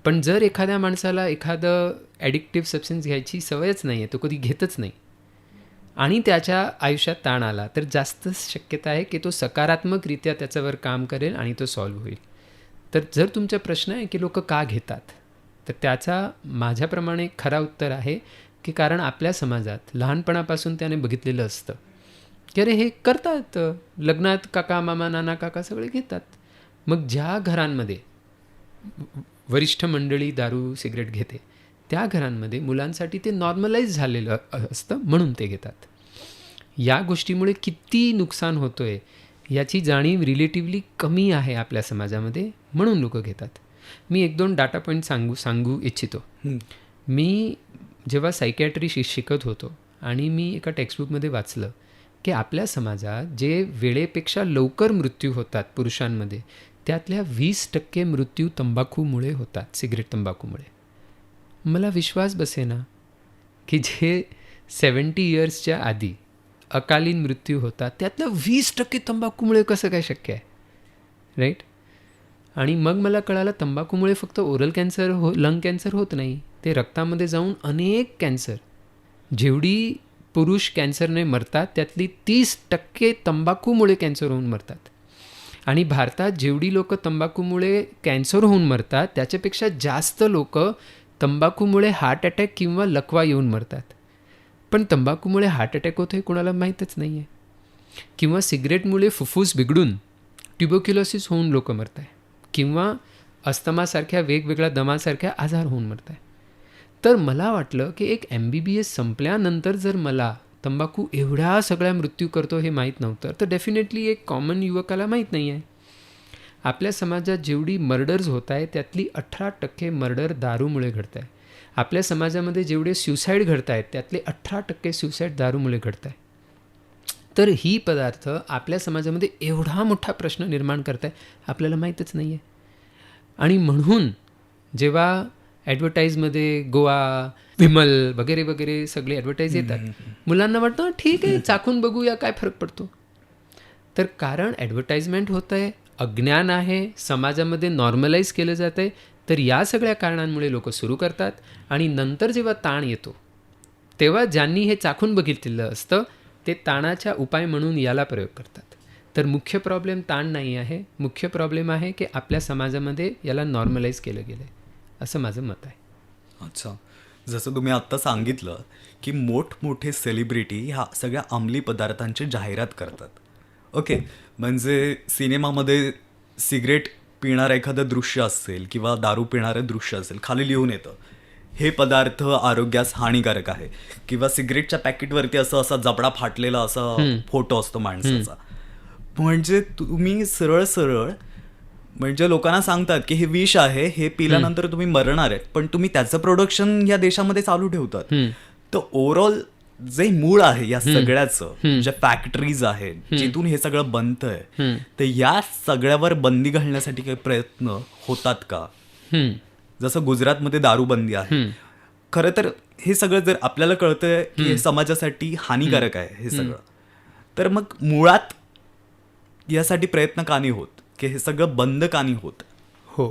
पण जर एखाद्या माणसाला एखादं ॲडिक्टिव्ह सबस्टन्स घ्यायची सवयच नाही आहे, तो कधी घेतच नाही आणि त्याच्या आयुष्यात ताण आला, तर जास्त शक्यता आहे की तो सकारात्मकरित्या त्याच्यावर काम करेल आणि तो सॉल्व्ह होईल. तर जर तुमचा प्रश्न आहे की लोक का घेतात, तर त्याचा माझ्याप्रमाणे खरा उत्तर आहे की कारण आपल्या समाजात लहानपणापासून त्याने बघितलेलं असतं की अरे हे करतात, लग्नात काका मामा नाना काका सगळे घेतात. मग ज्या घरांमध्ये वरिष्ठ मंडळी दारू सिगरेट घेते, त्या घरांमध्ये मुलांसाठी ते नॉर्मलाइज झालेलं असतं, म्हणून ते घेतात. या गोष्टीमुळे किती नुकसान होतो आहे याची जाणीव रिलेटिव्हली कमी आहे आपल्या समाजामध्ये, म्हणून लोक घेतात. मी 1-2 डाटा पॉईंट सांगू इच्छितो. मी जेव्हा सायकॅट्री शिकत होतो आणि मी एका टेक्स्टबुकमध्ये वाचलं की आपल्या समाजात जे वेळेपेक्षा लवकर मृत्यू होतात पुरुषांमध्ये, त्यातल्या 20% मृत्यू तंबाखूमुळे होतात, सिगरेट तंबाखूमुळे. मला विश्वास बसेना की जे 70 इयर्सच्या आधी अकालीन मृत्यू होतात त्यातलं 20% तंबाखूमुळे कसं काय शक्य आहे, राईट? आणि मग मला कळालं तंबाखूमुळे फक्त ओरल कॅन्सर लंग कॅन्सर होत नाही, ते रक्तामध्ये जाऊन अनेक कॅन्सर, जेवढी पुरुष कॅन्सरने मरतात त्यातली 30% तंबाखूमुळे कॅन्सर होऊन मरतात. आणि भारतात जेवढी लोक तंबाखूमुळे कॅन्सर होऊन मरतात त्याच्यापेक्षा जास्त लोक तंबाखूमुळे हार्ट अटॅक किंवा लकवा येऊन मरतात. पण तंबाखूमुळे हार्ट अटॅक होतो हे कोणाला माहीतच नाही आहे. किंवा सिगरेटमुळे फुफ्फुस बिघडून ट्युबरक्युलोसिस होऊन लोक मरत आहे, किंवा अस्थमासारख्या वेगवेगळ्या दमासारख्या आजार होऊन मरत आहे. तर मला वाटलं की एक MBBS संपल्यानंतर जर मला तंबाखू एवढ्या सगळ्या मृत्यू करतो हे माहीत नव्हतं, तर डेफिनेटली एक कॉमन युवकाला माहीत नाही आहे. आपल्या समाजात जेवढी मर्डर्स होत आहे त्यातली 18% मर्डर दारूमुळे घडत आहे. आपल्या समाजामध्ये जेवढे स्युसाईड घडत आहेत त्यातले 18% स्युसाईड दारूमुळे घडत आहे. तर ही पदार्थ आपल्या समाजामध्ये एवढा मोठा प्रश्न निर्माण करत आहे आपल्याला माहीतच नाही आहे. आणि म्हणून जेव्हा ॲडव्हर्टाईजमध्ये गोवा, विमल वगैरे वगैरे सगळे ॲडव्हर्टाईज येतात, मुलांना वाटतं ठीक आहे चाखून बघूया काय फरक पडतो. तर कारण ॲडव्हर्टाईजमेंट होतं आहे, अज्ञान आहे, समाजामध्ये नॉर्मलाइज केलं जातं आहे, तर या सगळ्या कारणांमुळे लोक सुरू करतात. आणि नंतर जेव्हा ताण येतो तेव्हा ज्यांनी हे चाखून बघितलेलं असतं ते ताणाचा उपाय म्हणून याला प्रयोग करतात. तर मुख्य प्रॉब्लेम ताण नाही आहे, मुख्य प्रॉब्लेम आहे की आपल्या समाजामध्ये याला नॉर्मलाइज केलं गेलं आहे, असं माझं मत आहे. अच्छा, जसं तुम्ही आत्ता सांगितलं की मोठमोठे सेलिब्रिटी ह्या सगळ्या अंमली पदार्थांची जाहिरात करतात. ओके, म्हणजे सिनेमामध्ये सिगरेट पिणारं एखादं दृश्य असेल किंवा दारू पिणारं दृश्य असेल, खाली लिहून येतं हे पदार्थ आरोग्यास हानिकारक आहे, किंवा सिगरेटच्या पॅकेटवरती असं असा जबडा फाटलेला असा फोटो असतो माणसाचा. म्हणजे तुम्ही सरळ सरळ म्हणजे लोकांना सांगतात की हे विष आहे, हे पिल्यानंतर तुम्ही मरणार आहे, पण तुम्ही त्याचं प्रोडक्शन या देशामध्ये चालू ठेवतात. तर ओव्हरऑल जे मूळ आहे या सगळ्याचं, ज्या फॅक्टरीज आहेत जिथून हे सगळं बनतंय, तर या सगळ्यावर बंदी घालण्यासाठी काही प्रयत्न होतात का? जसं गुजरातमध्ये दारूबंदी आहे. खरं तर हे सगळं जर आपल्याला कळतंय की हे समाजासाठी हानिकारक आहे हे सगळं, तर मग मुळात यासाठी प्रयत्न का नाही होत, की हे सगळं बंद का नाही होत? हो,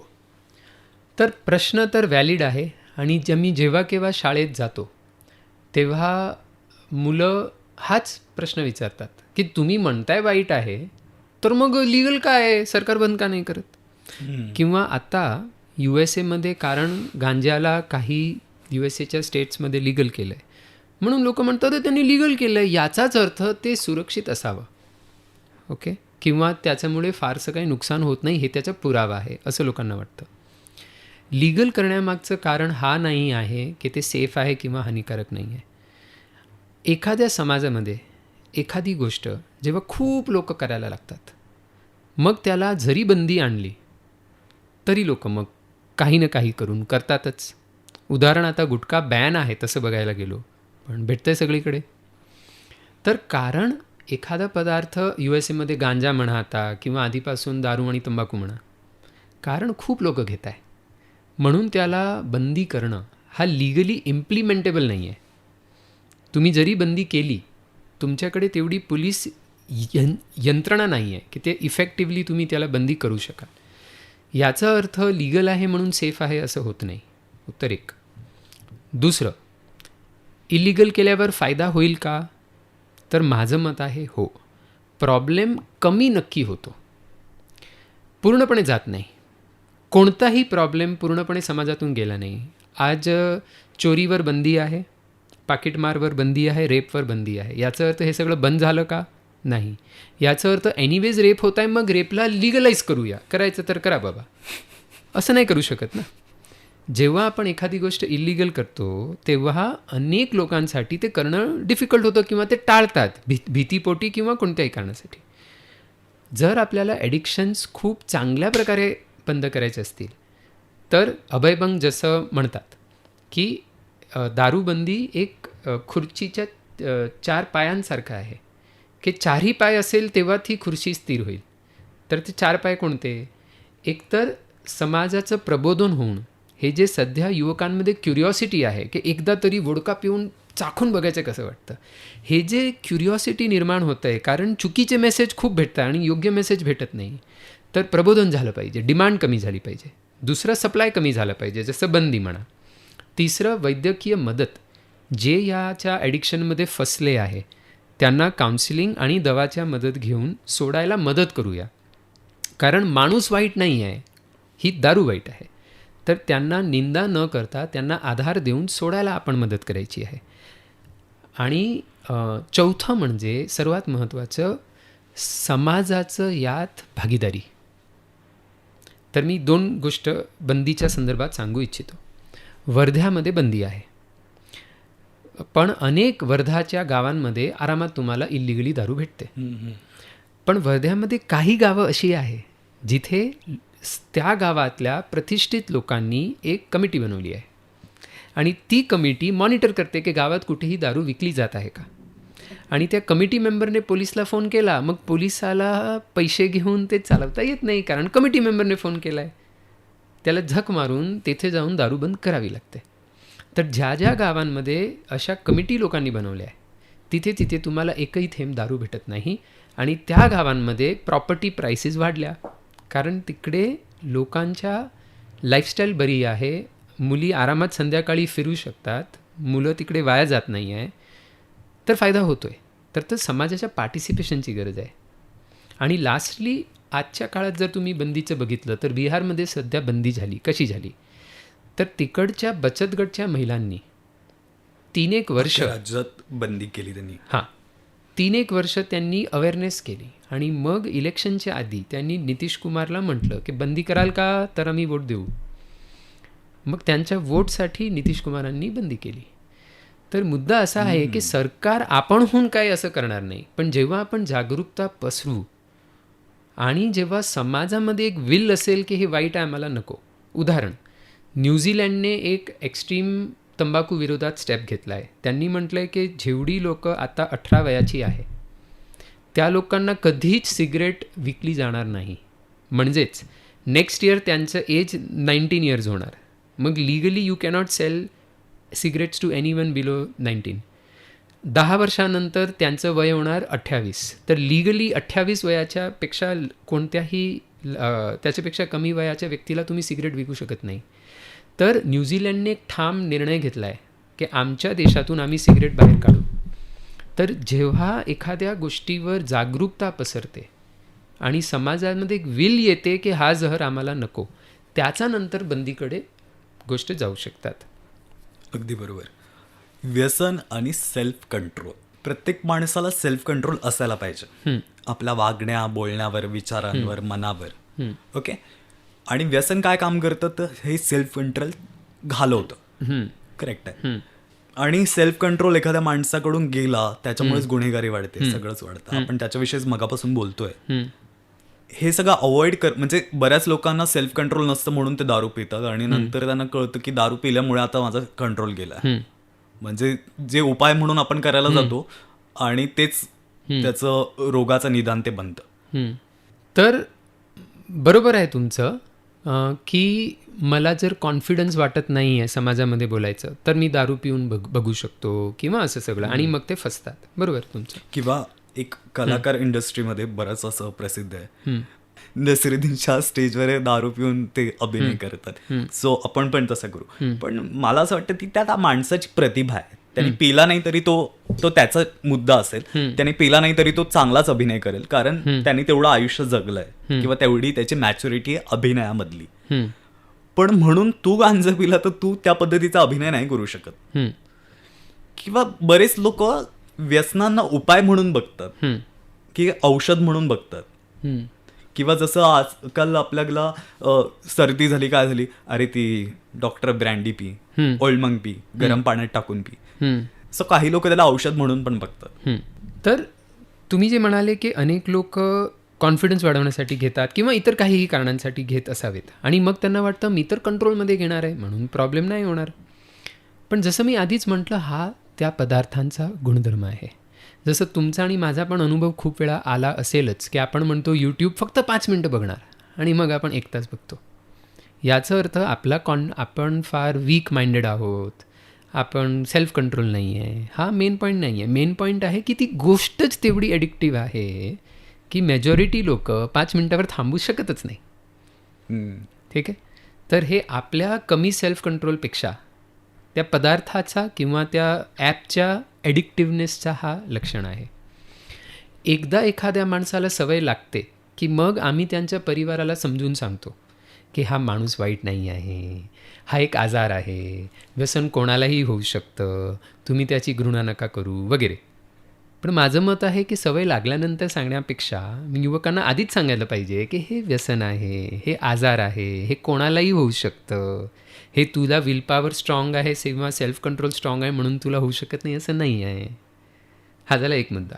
तर प्रश्न तर व्हॅलिड आहे. आणि मी जेव्हा केव्हा शाळेत जातो तेव्हा मुलं हाच प्रश्न विचारतात की तुम्ही म्हणताय वाईट आहे, तर मग लिगल काय आहे, सरकार बंद का नाही करत? किंवा आता USA कारण गांजाला काही USA स्टेट्समध्ये लिगल केलं आहे म्हणून लोक म्हणतात त्यांनी लिगल केलं आहे, याचाच अर्थ ते सुरक्षित असावं. ओके, किंवा त्याच्यामुळे फारसं काही नुकसान होत नाही हे त्याचा पुरावा आहे असं लोकांना वाटतं. लिगल करण्यामागचं कारण हा नाही आहे की ते सेफ आहे किंवा हानिकारक नाही आहे. एखाद्या समाजामध्ये एखादी गोष्ट जेव्हा खूप लोक करायला लागतात, मग त्याला जरी बंदी आणली तरी लोक मग काही ना काही करून करतातच. उदाहरण आता गुटखा बॅन आहे तसं बघायला गेलो, पण भेटतंय सगळीकडे. तर कारण एखादा पदार्थ USA गांजा म्हणा आता, किंवा आधीपासून दारू आणि तंबाखू म्हणा, कारण खूप लोक घेत आहे म्हणून त्याला बंदी करणं हा लिगली इम्प्लिमेंटेबल नाही आहे. तुम्ही जरी बंदी केली, तुमच्याकडे तेवढी पोलीस यंत्रणा नाही आहे की ते इफेक्टिव्हली तुम्ही त्याला बंदी करू शकाल. याचा अर्थ लीगल आहे म्हणून सेफ आहे असं होत नाही. उत्तर एक. दुसरं, इलिगल केल्यावर फायदा होईल का? तर माझं मत आहे हो. प्रॉब्लेम कमी नक्की होतो, पूर्णपणे जात नाही. कोणताही प्रॉब्लेम पूर्णपणे समाजातून गेला नाही. आज चोरीवर बंदी आहे, पाकिटमारवर बंदी आहे, रेपवर बंदी आहे. याचा अर्थ हे सगळं बंद झालं का? नाही. याचा अर्थ एनिवेज रेप होत आहे, मग रेपला लिगलाइज करूया. करायचं तर करा बाबा, असं नाही करू शकत ना. जेव्हा आपण एखादी गोष्ट इलिगल करतो तेव्हा अनेक लोकांसाठी ते करणं डिफिकल्ट होतं किंवा ते टाळतात, भीतीपोटी किंवा कोणत्याही कारणासाठी. जर आपल्याला ॲडिक्शन्स खूप चांगल्या प्रकारे बंद करायचे असतील तर अभयभंग जसं म्हणतात की दारूबंदी एक खुर्चीच्या 4 पायांसारखं आहे की 4ही पाय असेल तेव्हा ती खुर्ची स्थिर होईल. तर ते 4 पाय कोणते? एकतर समाजाचं प्रबोधन होऊन, हे जे सध्या युवकांमध्ये क्युरिओसिटी आहे की एकदा तरी वोडका पिऊन चाखून बघायचं कसं वाटतं, हे जे क्युरिओसिटी निर्माण होतं आहे कारण चुकीचे मेसेज खूप भेटतात आणि योग्य मेसेज भेटत नाही. तर प्रबोधन झालं पाहिजे, डिमांड कमी झाली पाहिजे. दुसरं, सप्लाय कमी झालं पाहिजे, जसं बंदी म्हणा. तिसरं, वैद्यकीय मदत. जे याच्या ॲडिक्शनमध्ये फसले आहे त्यांना काउन्सिलिंग आणि दवाच्या मदत घेऊन सोडायला मदत करूया. कारण माणूस वाईट नाही आहे, ही दारू वाईट आहे. तर त्यांना निंदा न करता त्यांना आधार देऊन सोडायला आपण मदत करायची आहे. आणि चौथं म्हणजे सर्वात महत्त्वाचं, समाजाचं यात भागीदारी. तर मी 2 गोष्ट बंदीच्या संदर्भात सांगू इच्छितो. वर्ध्यामध्ये बंदी आहे, पण अनेक वर्धाच्या गावांमध्ये आरामात तुम्हाला इल्लिगली दारू भेटते. पण वर्ध्यामध्ये काही गावं अशी आहे जिथे त्या गावातल्या प्रतिष्ठित लोकांनी एक कमिटी बनवली आहे आणि ती कमिटी मॉनिटर करते की गावात कुठेही दारू विकली जात आहे का. आणि त्या कमिटी मेंबरने पोलिसला फोन केला, मग पोलिसाला पैसे घेऊन ते चालवता येत नाही कारण कमिटी मेंबरने फोन केला आहे. त्याला झक मारून तेथे जाऊन दारू बंद करावी लागते. तर ज्या ज्या गावांमध्ये अशा कमिटी लोकांनी बनवल्या आहे तिथे तिथे तुम्हाला एकही थेंब दारू भेटत नाही. आणि त्या गावांमध्ये प्रॉपर्टी प्राइसेस वाढल्या कारण तिकडे लोकांच्या लाईफस्टाईल बरी आहे, मुली आरामात संध्याकाळी फिरू शकतात, मुलं तिकडे वाया जात नाही आहे, तर फायदा होतो आहे. तर समाजाच्या पार्टिसिपेशनची गरज आहे. आणि लास्टली, आजच्या काळात जर तुम्ही बंदीचं बघितलं तर बिहारमध्ये सध्या बंदी झाली. कशी झाली? तर तिकडच्या बचत गटच्या महिलांनी 3-1 वर्ष राज्यात बंदी केली त्यांनी. 3-1 वर्ष त्यांनी अवेअरनेस केली आणि मग इलेक्शनच्या आधी त्यांनी नितीश कुमारला म्हटलं की बंदी कराल का, तर आम्ही वोट देऊ. मग त्यांच्या वोटसाठी नितीश कुमारांनी बंदी केली. तर मुद्दा असा आहे की सरकार आपणहून काय असं करणार नाही, पण जेव्हा आपण जागरूकता पसरू आणि जेव्हा समाजामध्ये एक विल असेल की हे वाईट आहे, आम्हाला नको. उदाहरण, न्यूझीलंडने एक एक्स्ट्रीम तंबाखू विरोधात स्टेप घेतला आहे. त्यांनी म्हटलं आहे की जेवढी लोक आता 18 वयाची आहे त्या लोकांना कधीच सिगरेट विकली जाणार नाही. म्हणजेच नेक्स्ट इयर त्यांचं एज 19 इयर्स होणार. मग legally you cannot sell cigarettes to anyone below 19. 10 वर्षानंतर त्यांचं वय होणार 28. तर लिगली 28 वयाच्या पेक्षा कोणत्याही त्याच्यापेक्षा कमी वयाच्या व्यक्तीला तुम्ही सिगरेट विकू शकत नाही. तर न्यूझीलंडने एक ठाम निर्णय घेतला आहे की आमच्या देशातून आम्ही सिगरेट बाहेर काढू. तर जेव्हा एखाद्या गोष्टीवर जागरूकता पसरते आणि समाजामध्ये एक विल येते की हा जहर आम्हाला नको, त्याच्यानंतर बंदीकडे गोष्ट जाऊ शकतात. अगदी बरोबर. व्यसन आणि सेल्फ कंट्रोल, प्रत्येक माणसाला सेल्फ कंट्रोल असायला पाहिजे आपल्या वागण्या, बोलण्यावर, विचारांवर, मनावर. ओके. आणि व्यसन काय काम करतं तर हे सेल्फ कंट्रोल घालवतं. करेक्ट आहे. आणि सेल्फ कंट्रोल एखाद्या माणसाकडून गेला त्याच्यामुळेच गुन्हेगारी वाढते, सगळंच वाढतं. आपण त्याच्याविषयीच मगापासून बोलतोय. हे सगळं अवॉइड म्हणजे बऱ्याच लोकांना सेल्फ कंट्रोल नसतं म्हणून ते दारू पितात आणि नंतर त्यांना कळतं की दारू पिल्यामुळे आता माझा कंट्रोल गेला. म्हणजे जे उपाय म्हणून आपण करायला जातो आणि तेच त्याचं रोगाचं निदान ते बनतं. तर बरोबर आहे तुमचं की मला जर कॉन्फिडन्स वाटत नाही आहे समाजामध्ये बोलायचं तर मी दारू पिऊन बघू शकतो किंवा असं सगळं, आणि मग ते फसतात. बरोबर तुमचं. किंवा एक कलाकार इंडस्ट्रीमध्ये बरंच असं प्रसिद्ध आहे. नसिरुद्दीनच्या स्टेजवर दारू पिऊन ते अभिनय करतात. सो आपण पण तसं करू. पण मला असं वाटतं की त्या माणसाची प्रतिभा आहे. त्याने पिला नाही तरी तो त्याचा मुद्दा असेल. त्याने पिला नाही तरी तो चांगलाच अभिनय करेल, कारण त्याने तेवढं आयुष्य जगलंय किंवा तेवढी त्याची मॅच्युरिटी आहे अभिनयामधली. पण म्हणून तू गांजा पिला तर तू त्या पद्धतीचा अभिनय नाही करू शकत. किंवा बरेच लोक व्यसनांना उपाय म्हणून बघतात की औषध म्हणून बघतात. किंवा जसं आजकाल आपल्याला सर्दी झाली, काय झाली, अरे ती doctor brandy P, old monk P, गरम पाण्यात टाकून पी. सो काही लोक त्याला औषध म्हणून पण बघतात. तर तुम्ही जे म्हणाले की अनेक लोक कॉन्फिडन्स वाढवण्यासाठी घेतात किंवा इतर काहीही कारणांसाठी घेत असावेत आणि मग त्यांना वाटतं मी तर कंट्रोलमध्ये घेणार आहे म्हणून प्रॉब्लेम नाही होणार. पण जसं मी आधीच म्हटलं, हा त्या पदार्थांचा गुणधर्म आहे. जसं तुमचा आणि माझा पण अनुभव खूप वेळा आला असेलच की आपण म्हणतो यूट्यूब फक्त 5 मिनटं बघणार आणि मग आपण 1 तास बघतो. याचा अर्थ आपण फार वीक माइंडेड आहोत, आपण सेल्फ कंट्रोल नाही आहे. हा मेन पॉईंट नाही आहे. मेन पॉईंट आहे की ती गोष्टच तेवढी ॲडिक्टिव्ह आहे की मेजॉरिटी लोक 5 मिनटावर थांबू शकतच नाही. ठीक आहे. तर हे आपल्या कमी सेल्फ कंट्रोलपेक्षा त्या पदार्थाचा किंवा त्या ॲपच्या ॲडिक्टिव्हनेसचा हा लक्षण आहे. एकदा एखाद्या माणसाला सवय लागते की मग आम्ही त्यांच्या परिवाराला समजून सांगतो की हा माणूस वाईट नाही आहे, हा एक आजार आहे, व्यसन कोणालाही होऊ शकतं, तुम्ही त्याची घृणा नका करू वगैरे. पण माझं मत आहे की सवय लागल्यानंतर सांगण्यापेक्षा मी युवकांना आधीच सांगायला पाहिजे की हे व्यसन आहे, हे आजार आहे, हे कोणालाही होऊ शकतं, हे तुला विल पॉवर स्ट्रॉंग आहे किंवा सेल्फ कंट्रोल स्ट्रॉंग आहे म्हणून तुला होऊ शकत नाही असं नाही आहे. हा झाला एक मुद्दा.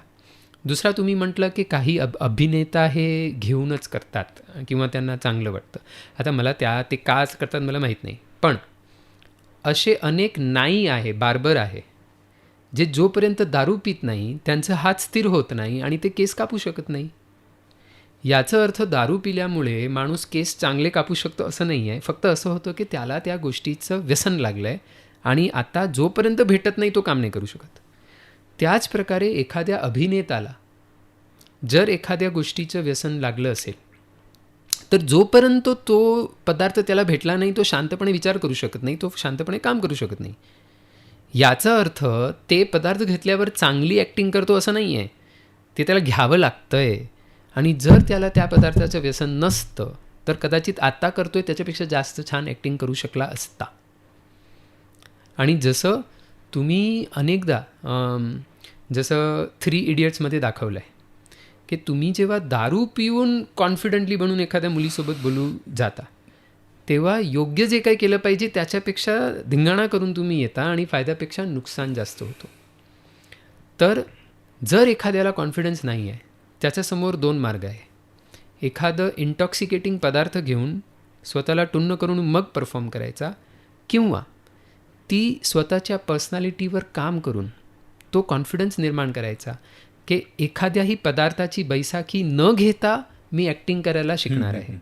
दुसरा, तुम्ही म्हटलं की काही अभिनेता हे घेऊनच करतात किंवा त्यांना चांगलं वाटतं. आता मला ते का करतात मला माहीत नाही, पण असे अनेक नाई आहे, बार्बर आहे, जे जोपर्यंत दारू पित नाही त्यांचं हात स्थिर होत नाही आणि ते केस कापू शकत नाही. याचा अर्थ दारू पिल्यामुळे माणूस केस चांगले कापू शकतो असं नाही आहे. फक्त असं होतं की त्याला त्या गोष्टीचं व्यसन लागलं आहे आणि आता जोपर्यंत भेटत नाही तो काम नाही करू शकत. त्याच प्रकारे एखाद्या अभिनेताला जर एखाद्या गोष्टीचं व्यसन लागलं असेल तर जोपर्यंत तो पदार्थ त्याला भेटला नाही तो शांतपणे विचार करू शकत नाही, तो शांतपणे काम करू शकत नाही. याचा अर्थ ते पदार्थ घेतल्यावर चांगली ॲक्टिंग करतो असं नाही आहे, ते त्याला घ्यावं लागतं आहे. आणि जर त्याला त्या पदार्थाचं व्यसन नसतं तर कदाचित आत्ता करतोय त्याच्यापेक्षा जास्त छान ॲक्टिंग करू शकला असता. आणि जसं तुम्ही अनेकदा जसं 3 इडियट्समध्ये दाखवलं आहे की तुम्ही जेव्हा दारू पिऊन कॉन्फिडंटली बनून एखाद्या मुलीसोबत बोलू जाता तेव्हा योग्य जे काही केलं पाहिजे त्याच्यापेक्षा धिंगाणा करून तुम्ही येता आणि फायद्यापेक्षा नुकसान जास्त होतो. तर जर एखाद्याला कॉन्फिडन्स नाही आहे त्याच्यासमोर 2 मार्ग आहे. एखादं इंटॉक्सिकेटिंग पदार्थ घेऊन स्वतःला टुन्न करून मग परफॉर्म करायचा, किंवा ती स्वतःच्या पर्सनॅलिटीवर काम करून तो कॉन्फिडन्स निर्माण करायचा की एखाद्याही पदार्थाची बैसाखी न घेता मी ॲक्टिंग करायला शिकणार आहे.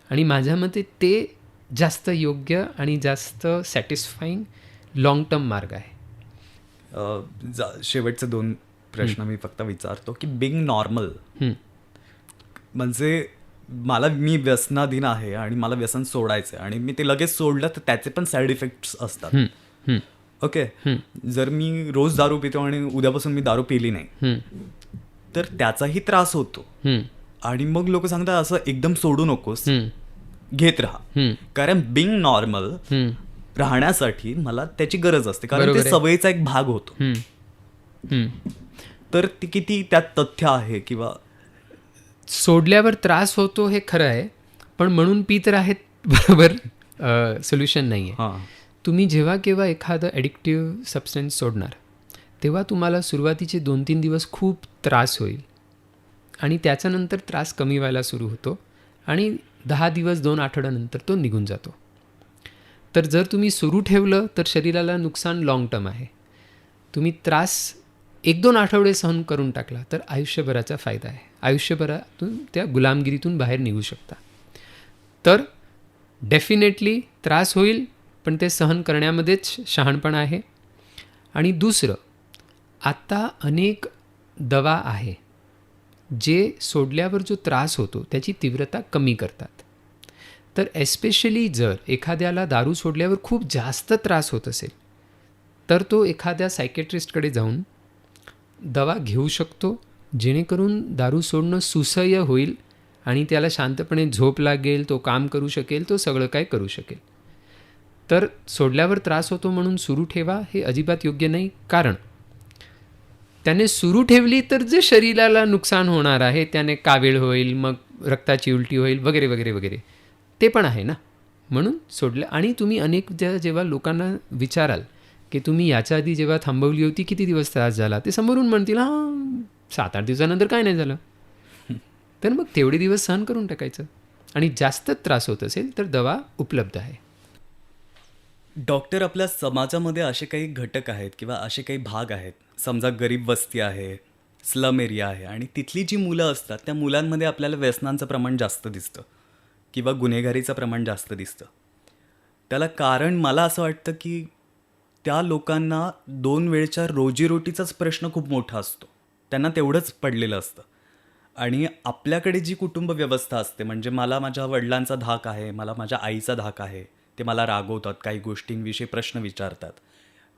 आणि माझ्या मते ते जास्त योग्य आणि जास्त सॅटिस्फाईंग लाँग टर्म मार्ग आहे. शेवटचे 2 प्रश्न मी फक्त विचारतो की बिंग नॉर्मल म्हणजे मी व्यसनाधीन आहे आणि मला व्यसन सोडायचं आहे आणि मी ते लगेच सोडलं तर त्याचे पण साईड इफेक्ट्स असतात. ओके. जर मी रोज दारू पितो आणि उद्यापासून मी दारू पिली नाही तर त्याचाही त्रास होतो. आणि मग लोक सांगतात असं एकदम सोडू नकोस, घेत राहा. कारण बिंग नॉर्मल राहण्यासाठी मला त्याची गरज असते, कारण ते सवयीचा एक भाग होतो. तर ती किती त्यात तथ्य आहे किंवा सोडल्यावर त्रास होतो हे खरं आहे, पण म्हणून पीत आहेत बरोबर सोल्युशन नाही आहे. तुम्ही जेव्हा केव्हा एखादं ॲडिक्टिव्ह सबस्टन्स सोडणार तेव्हा तुम्हाला सुरुवातीचे 2-3 दिवस खूप त्रास होईल आणि त्याच्यानंतर त्रास कमी व्हायला सुरू होतो आणि 10 दिवस 2 आठवड्यानंतर तो निघून जातो. तर जर तुम्ही सुरू ठेवलं तर शरीराला नुकसान लाँग टर्म आहे. तुम्ही त्रास 1-2 आठवडे सहन करून टाकला तर आयुष्यभराचा फायदा आहे. आयुष्यभरातून त्या गुलामगिरीतून बाहेर निघू शकता. तर डेफिनेटली त्रास होईल, पण ते सहन करण्यामध्येच शहाणपणा आहे. आणि दुसरं, आता अनेक दवा आहे जे सोडल्यावर जो त्रास होतो त्याची तीव्रता कमी करतात. तर एस्पेशली जर एखाद्याला दारू सोडल्यावर खूप जास्त त्रास होत असेल तर तो एखाद्या सायकेट्रिस्टकडे जाऊन दवा घेऊ शकतो, जेणेकरून दारू सोडणं सुसह्य होईल आणि त्याला शांतपणे झोप लागेल, तो काम करू शकेल, तो सगळं काय करू शकेल. तर सोडल्यावर त्रास होतो म्हणून सुरू ठेवा हे अजिबात योग्य नाही, कारण त्याने सुरू ठेवली तर जे शरीराला नुकसान होणार आहे, त्याने कावीळ होईल, मग रक्ताची उलटी होईल वगैरे वगैरे वगैरे, ते पण आहे ना. म्हणून सोडलं. आणि तुम्ही अनेक जेव्हा लोकांना विचाराल की तुम्ही याच्या आधी जेव्हा थांबवली होती किती दिवस त्रास झाला, ते समोरून म्हणतील 7-8 दिवसानंतर काय नाही झालं. तर मग तेवढे दिवस सहन करून टाकायचं. आणि जास्त त्रास होत असेल तर दवा उपलब्ध आहे. डॉक्टर, आपल्या समाजामध्ये असे काही घटक आहेत किंवा असे काही भाग आहेत, समजा गरीब वस्ती आहे, स्लम एरिया आहे, आणि तिथली जी मुलं असतात त्या मुलांमध्ये आपल्याला व्यसनांचं प्रमाण जास्त दिसतं किंवा गुन्हेगारीचं प्रमाण जास्त दिसतं. त्याला कारण मला असं वाटतं की त्या लोकांना 2 वेळच्या रोजीरोटीचाच प्रश्न खूप मोठा असतो, त्यांना तेवढंच पडलेलं असतं. आणि आपल्याकडे जी कुटुंब व्यवस्था असते, म्हणजे मला माझ्या वडिलांचा धाक आहे, मला माझ्या आईचा धाक आहे, ते मला रागवतात, काही गोष्टींविषयी प्रश्न विचारतात,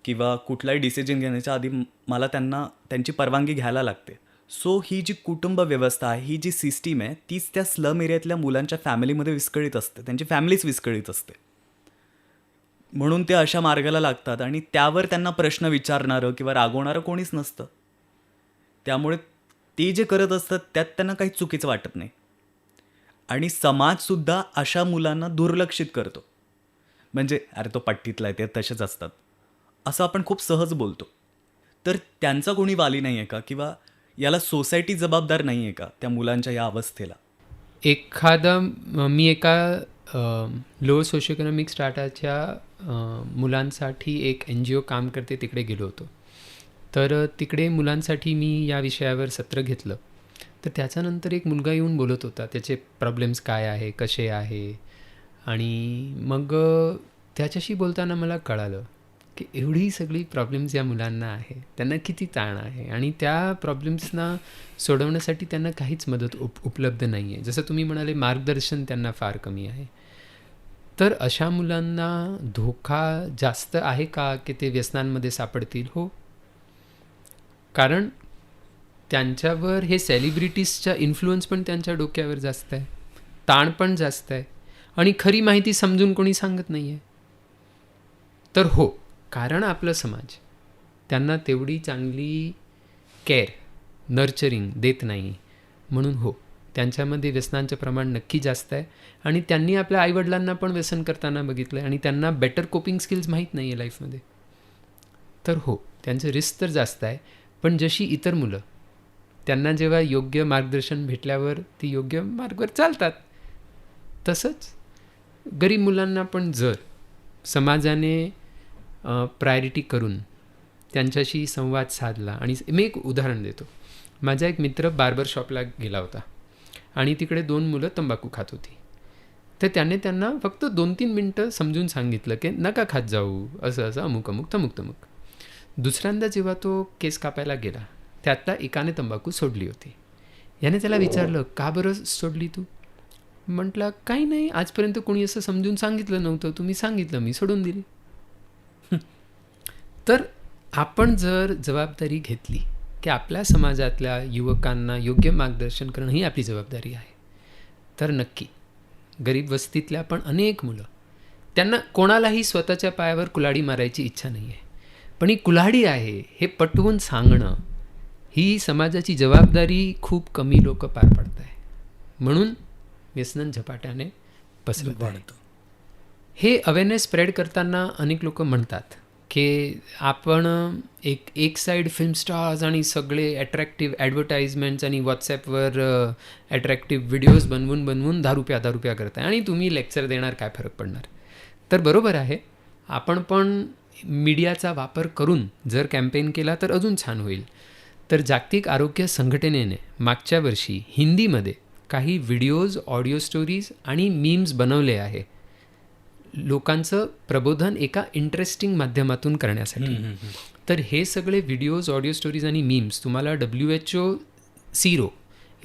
किंवा कुठलाही डिसिजन घेण्याच्या आधी मला त्यांची परवानगी घ्यायला लागते. सो ही जी कुटुंब व्यवस्था आहे, ही जी सिस्टीम आहे, तीच त्या स्लम एरियातल्या मुलांच्या फॅमिलीमध्ये विस्कळीत असते, त्यांची फॅमिलीच विस्कळीत असते. म्हणून ते अशा मार्गाला लागतात आणि त्यावर त्यांना प्रश्न विचारणारं किंवा रागवणारं कोणीच नसतं. त्यामुळे ते जे करत असतात त्यात त्यांना काही चुकीचं वाटत नाही. आणि समाजसुद्धा अशा मुलांना दुर्लक्षित करतो, म्हणजे अरे तो पट्टीतला आहे, ते तसेच असतात, असं आपण खूप सहज बोलतो. तर त्यांचा कोणी वाली नाही आहे का, किंवा याला सोसायटी जबाबदार नाही आहे का त्या मुलांच्या या अवस्थेला? मी एका लो सोशिओइकॉनॉमिक स्टाटाच्या मुलांसाठी एक NGO काम करते, तिकडे गेलो होतो. तर तिकडे मुलांसाठी मी या विषयावर सत्र घेतलं. तर त्याच्यानंतर एक मुलगा येऊन बोलत होता, त्याचे प्रॉब्लेम्स काय आहे, कसे आहे. आणि मग त्याच्याशी बोलताना मला कळालं की एवढी सगळी प्रॉब्लेम्स या मुलांना आहे, त्यांना किती ताण आहे आणि त्या प्रॉब्लेम्सना सोडवण्यासाठी त्यांना काहीच मदत उपलब्ध नाही आहे. जसं तुम्ही म्हणाले, मार्गदर्शन त्यांना फार कमी आहे. तर अशा मुलांना धोका जास्त आहे का की ते व्यसनांमध्ये सापडतील? हो, कारण त्यांच्यावर हे सेलिब्रिटीजचा इन्फ्लुअन्स पण त्यांच्या डोक्यावर जास्त आहे, ताण पण जास्त आहे, आणि खरी माहिती समजून कोणी सांगत नाही आहे. तर हो, कारण आपलं समाज त्यांना तेवढी चांगली केअर, नर्चरिंग देत नाही, म्हणून हो, त्यांच्यामध्ये व्यसनांचं प्रमाण नक्की जास्त आहे. आणि त्यांनी आपल्या आईवडिलांना पण व्यसन करताना बघितलं आहे आणि त्यांना बेटर कोपिंग स्किल्स माहीत नाही आहे लाईफमध्ये. तर हो, त्यांचं रिस्क तर जास्त आहे. पण जशी इतर मुलं, त्यांना जेव्हा योग्य मार्गदर्शन भेटल्यावर ती योग्य मार्गावर चालतात, तसंच गरीब मुलांना पण जर समाजाने प्रायोरिटी करून त्यांच्याशी संवाद साधला. आणि मी एक उदाहरण देतो. माझा एक मित्र बार्बर शॉपला गेला होता आणि तिकडे 2 मुलं तंबाखू खात होती. तर त्याने त्यांना फक्त 2-3 मिनटं समजून सांगितलं की नका खात जाऊ, असं असं, अमुक अमुक, तमुक तमुक. दुसऱ्यांदा जेव्हा तो केस कापायला गेला, त्यातला एकाने तंबाखू सोडली होती. याने त्याला विचारलं, का बरं सोडली तू? म्हटलं, काही नाही, आजपर्यंत कोणी असं समजून सांगितलं नव्हतं, तुम्ही सांगितलं, मी सोडून दिली. तर आपण जर जबाबदारी घेतली की आपल्या समाजातल्या युवकांना योग्य मार्गदर्शन करणं ही आपली जबाबदारी आहे, तर नक्की गरीब वस्तीतल्या पण अनेक मुलं, त्यांना कोणालाही स्वतःच्या पायावर कुल्हाडी मारायची इच्छा नाही आहे, पण ही कुल्हाडी आहे हे पटवून सांगणं ही समाजाची जबाबदारी खूप कमी लोक पार पाडत आहे. म्हणून व्यसन झपाट्याने पसरत आहे. हे अवेअरनेस स्प्रेड करताना अनेक लोक म्हणतात की आपण एक साईड फिल्म स्टार्स आणि सगळे अट्रॅक्टिव्ह ॲडव्हर्टाइजमेंट्स आणि व्हॉट्सॲपवर अट्रॅक्टिव्ह व्हिडिओज बनवून दारू प्या करताय आणि तुम्ही लेक्चर देणार, काय फरक पडणार? तर बरोबर आहे, आपण पण मीडियाचा वापर करून जर कॅम्पेन केला तर अजून छान होईल. तर जागतिक आरोग्य संघटनेने मागच्या वर्षी हिंदीमध्ये काही व्हिडिओज, ऑडिओ स्टोरीज आणि मीम्स बनवले आहे लोकांचं प्रबोधन एका इंटरेस्टिंग माध्यमातून करण्यासाठी. तर हे सगळे व्हिडिओज, ऑडिओ स्टोरीज आणि मीम्स तुम्हाला WHO 0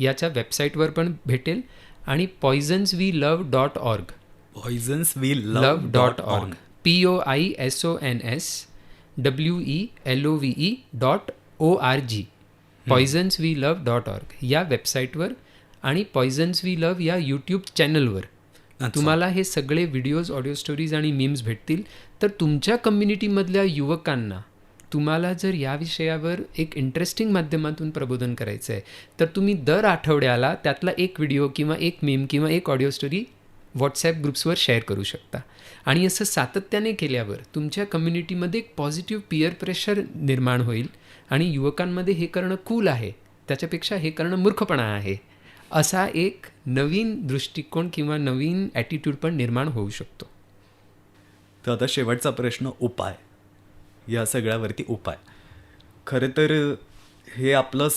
याच्या वेबसाईटवर पण भेटेल आणि poisonswelove.org poisonswelove.org poisonswelove.org poisonswelove.org या वेबसाईटवर आणि पॉइझन्स वी लव्ह या यूट्यूब चॅनलवर तुम्हाला हे सगळे व्हिडिओज, ऑडिओ स्टोरीज आणि मीम्स भेटतील. तर तुमच्या कम्युनिटीमधल्या युवकांना तुम्हाला जर या विषयावर एक इंटरेस्टिंग माध्यमातून प्रबोधन करायचं आहे तर तुम्ही दर आठवड्याला त्यातला एक व्हिडिओ किंवा एक मीम किंवा एक ऑडिओ स्टोरी व्हॉट्सॲप ग्रुप्सवर शेअर करू शकता. आणि असं सातत्याने केल्यावर तुमच्या कम्युनिटीमध्ये एक पॉझिटिव्ह पिअर प्रेशर निर्माण होईल आणि युवकांमध्ये हे करणं कूल आहे, त्याच्यापेक्षा हे करणं मूर्खपणा आहे, असा एक नवीन दृष्टिकोन किंवा नवीन ॲटिट्यूड पण निर्माण होऊ शकतो. तर आता शेवटचा प्रश्न, उपाय. या सगळ्यावरती उपाय. खरं तर हे आपलं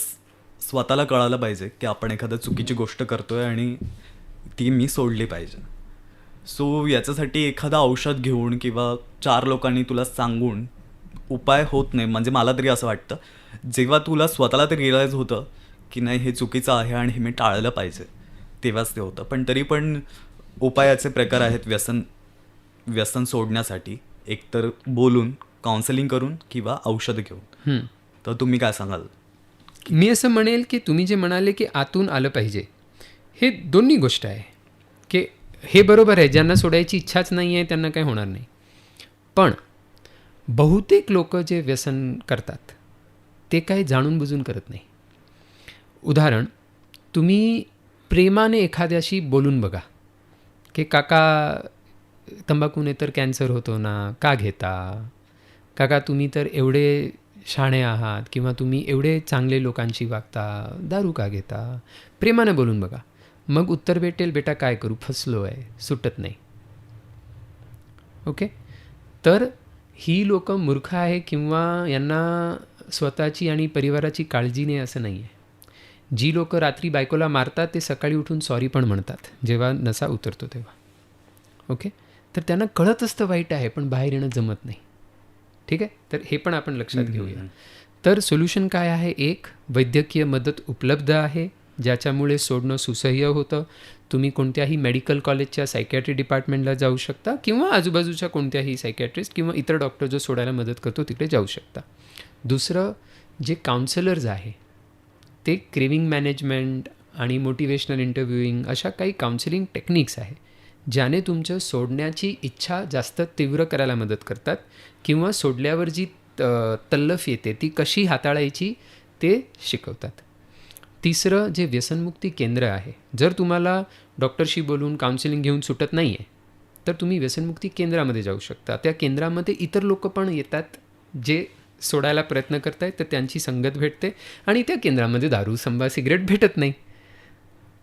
स्वतःला कळालं पाहिजे की आपण एखाद्या चुकीची गोष्ट करतोय आणि ती मी सोडली पाहिजे. सो याच्यासाठी एखादं औषध घेऊन किंवा 4 लोकांनी तुला सांगून उपाय होत नाही. म्हणजे मला तरी असं वाटतं, जेव्हा तुला स्वतःला ते रिअलाईज होतं की नाही हे चुकीचं आहे आणि हे मी टाळलं पाहिजे, तेव्हाच ते होतं. पण तरी पण उपायाचे प्रकार आहेत व्यसन सोडण्यासाठी. एकतर बोलून, काउन्सिलिंग करून किंवा औषधं घेऊन. तर तुम्ही काय सांगाल? मी असं म्हणेल की तुम्ही जे म्हणाले की आतून आलं पाहिजे, हे दोन्ही गोष्ट आहे. की हे बरोबर आहे, ज्यांना सोडायची इच्छाच नाही आहे त्यांना काही होणार नाही. पण बहुतेक लोक जे व्यसन करतात ते काय जाणून बुजून करत नाही. उदाहरण, तुम्ही प्रेमाने एखाद्याशी बोलून बघा की काका तंबाखूने तर कॅन्सर होतो ना, का घेता? काका तुम्ही तर एवढे शहाणे आहात किंवा तुम्ही एवढे चांगले लोकांशी वागता, दारू का घेता? प्रेमाने बोलून बघा. मग उत्तर भेटेल, बेटा काय करू, फसलो आहे, सुटत नाही. ओके. तर ही लोक मूर्ख आहे किंवा यांना स्वतःची आणि परिवाराची काळजी नाही असं नाही आहे. जी लोक रात्री बायकोला मारतात ते सकाळी उठून सॉरी पण म्हणतात जेव्हा नशा उतरतो तेव्हा. ओके. तर त्यांना कळत असतं वाईट आहे पण बाहेर येणं जमत नाही. ठीक आहे. तर हे पण आपण लक्षात घेऊया. तर सोल्युशन काय आहे? एक, वैद्यकीय मदत उपलब्ध आहे ज्याच्यामुळे सोडणं सुसह्य होतं. तुम्ही कोणत्याही मेडिकल कॉलेजच्या सायकॅट्री डिपार्टमेंटला जाऊ शकता किंवा आजूबाजूच्या कोणत्याही सायकॅट्रिस्ट किंवा इतर डॉक्टर जो सोडायला मदत करतो तिकडे जाऊ शकता. दुसरं, जे काउन्सिलर्स आहे ते क्रेविंग मॅनेजमेंट आणि मोटिवेशनल इंटरव्ह्यूइंग अशा काही काउन्सिलिंग टेक्निक्स आहे ज्याने तुमचं सोडण्याची इच्छा जास्त तीव्र करायला मदत करतात किंवा सोडल्यावर जी तल्लफ येते ती कशी हाताळायची ते शिकवतात. तिसरं, जे व्यसनमुक्ती केंद्र आहे, जर तुम्हाला डॉक्टरशी बोलून काउन्सिलिंग घेऊन सुटत नाही आहे तर तुम्ही व्यसनमुक्ती केंद्रामध्ये जाऊ शकता. त्या केंद्रामध्ये इतर लोक पण येतात जे सोडायला प्रयत्न करत आहेत, तर त्यांची संगत भेटते आणि त्या केंद्रामध्ये दारू, संबा, सिगरेट भेटत नाही.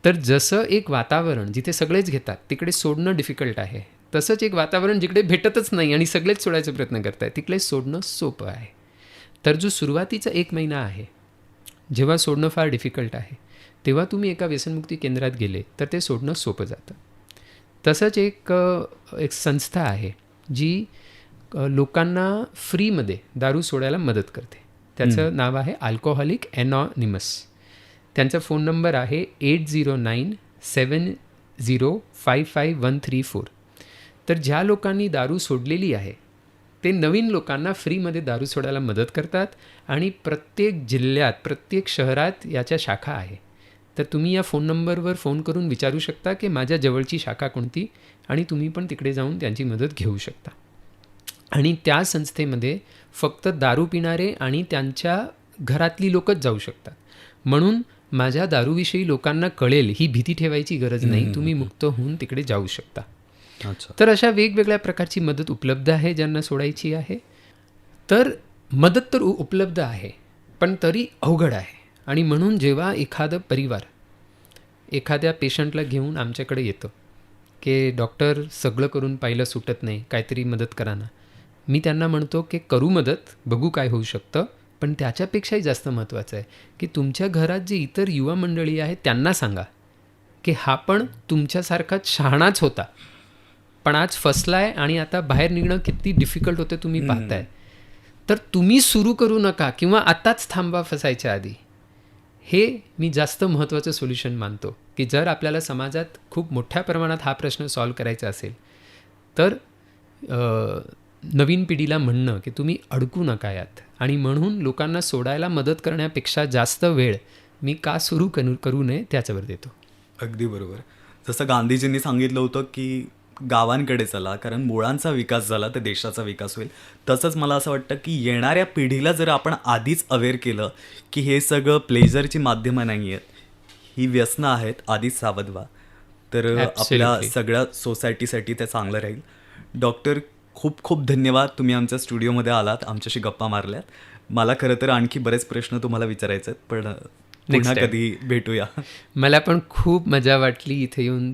तर जसं एक वातावरण जिथे सगळेच घेतात तिकडे सोडणं डिफिकल्ट आहे, तसंच एक वातावरण जिकडे भेटतच नाही आणि सगळेच सोडायचा प्रयत्न करत आहेत तिकडे सोडणं सोपं आहे. तर जो सुरुवातीचा 1 महिना आहे जेव्हा सोडणं फार डिफिकल्ट आहे तेव्हा तुम्ही एका व्यसनमुक्ती केंद्रात गेले तर ते सोडणं सोपं जातं. तसंच एक संस्था आहे जी लोकांना फ्रीमध्ये दारू सोडायला मदत करते. त्याचं नाव आहे अल्कोहोलिक एनॉनिमस. त्यांचा फोन नंबर आहे 8097055134. तर ज्या लोकांनी दारू सोडलेली आहे ते नवीन लोकांना फ्रीमध्ये दारू सोडायला मदत करतात आणि प्रत्येक जिल्ह्यात, प्रत्येक शहरात याच्या शाखा आहे. तर तुम्ही या फोन नंबरवर फोन करून विचारू शकता की माझ्या जवळची शाखा कोणती आणि तुम्ही पण तिकडे जाऊन त्यांची मदत घेऊ शकता. आणि त्या संस्थेमध्ये फक्त दारू पिणारे आणि त्यांच्या घरातली लोकच जाऊ शकतात. म्हणून माझ्या दारूविषयी लोकांना कळेल ही भीती ठेवायची गरज नाही, तुम्ही मुक्त होऊन तिकडे जाऊ शकता. तर अशा वेगवेगळ्या प्रकारची मदत उपलब्ध आहे ज्यांना सोडायची आहे. तर मदत तर उपलब्ध आहे पण तरी अवघड आहे. आणि म्हणून जेव्हा एखादं परिवार एखाद्या पेशंटला घेऊन आमच्याकडे येतं की डॉक्टर सगळं करून पाहिलं सुटत नाही, काहीतरी मदत करा ना, मी त्यांना म्हणतो की करू मदत, बघू काय होऊ शकतं. पण त्याच्यापेक्षाही जास्त महत्त्वाचं आहे की तुमच्या घरात जे इतर युवा मंडळी आहेत त्यांना सांगा की हा पण तुमच्यासारखाच शहाणाच होता पण आज फसलाय आणि आता बाहेर निघणं किती डिफिकल्ट होतं तुम्ही पाहताय. तर तुम्ही सुरू करू नका किंवा आताच थांबा फसायच्या आधी. हे मी जास्त महत्त्वाचं सोल्युशन मानतो, की जर आपल्याला समाजात खूप मोठ्या प्रमाणात हा प्रश्न सॉल्व्ह करायचा असेल तर नवीन पिढीला म्हणणं की तुम्ही अडकू नका यात, आणि म्हणून लोकांना सोडायला मदत करण्यापेक्षा जास्त वेळ मी का सुरू करू नये त्याच्यावर देतो. अगदी बरोबर. जसं गांधीजींनी सांगितलं होतं की गावांकडे चला, कारण मुळांचा विकास झाला तर देशाचा विकास होईल. तसंच मला असं वाटतं की येणाऱ्या पिढीला जर आपण आधीच अवेअर केलं की हे सगळं प्लेजरची माध्यमं नाही आहेत, ही व्यसनं आहेत, आधीच सावध व्हा, तर आपल्या Absolutely. सगळ्या सोसायटीसाठी ते चांगलं राहील. डॉक्टर, खूप खूप धन्यवाद, तुम्ही आमच्या स्टुडिओमध्ये आलात, आमच्याशी गप्पा मारल्यात. मला खरं तर आणखी बरेच प्रश्न तुम्हाला विचारायचे आहेत, पण पुन्हा time. कधी भेटूया. मला पण खूप मजा वाटली इथे येऊन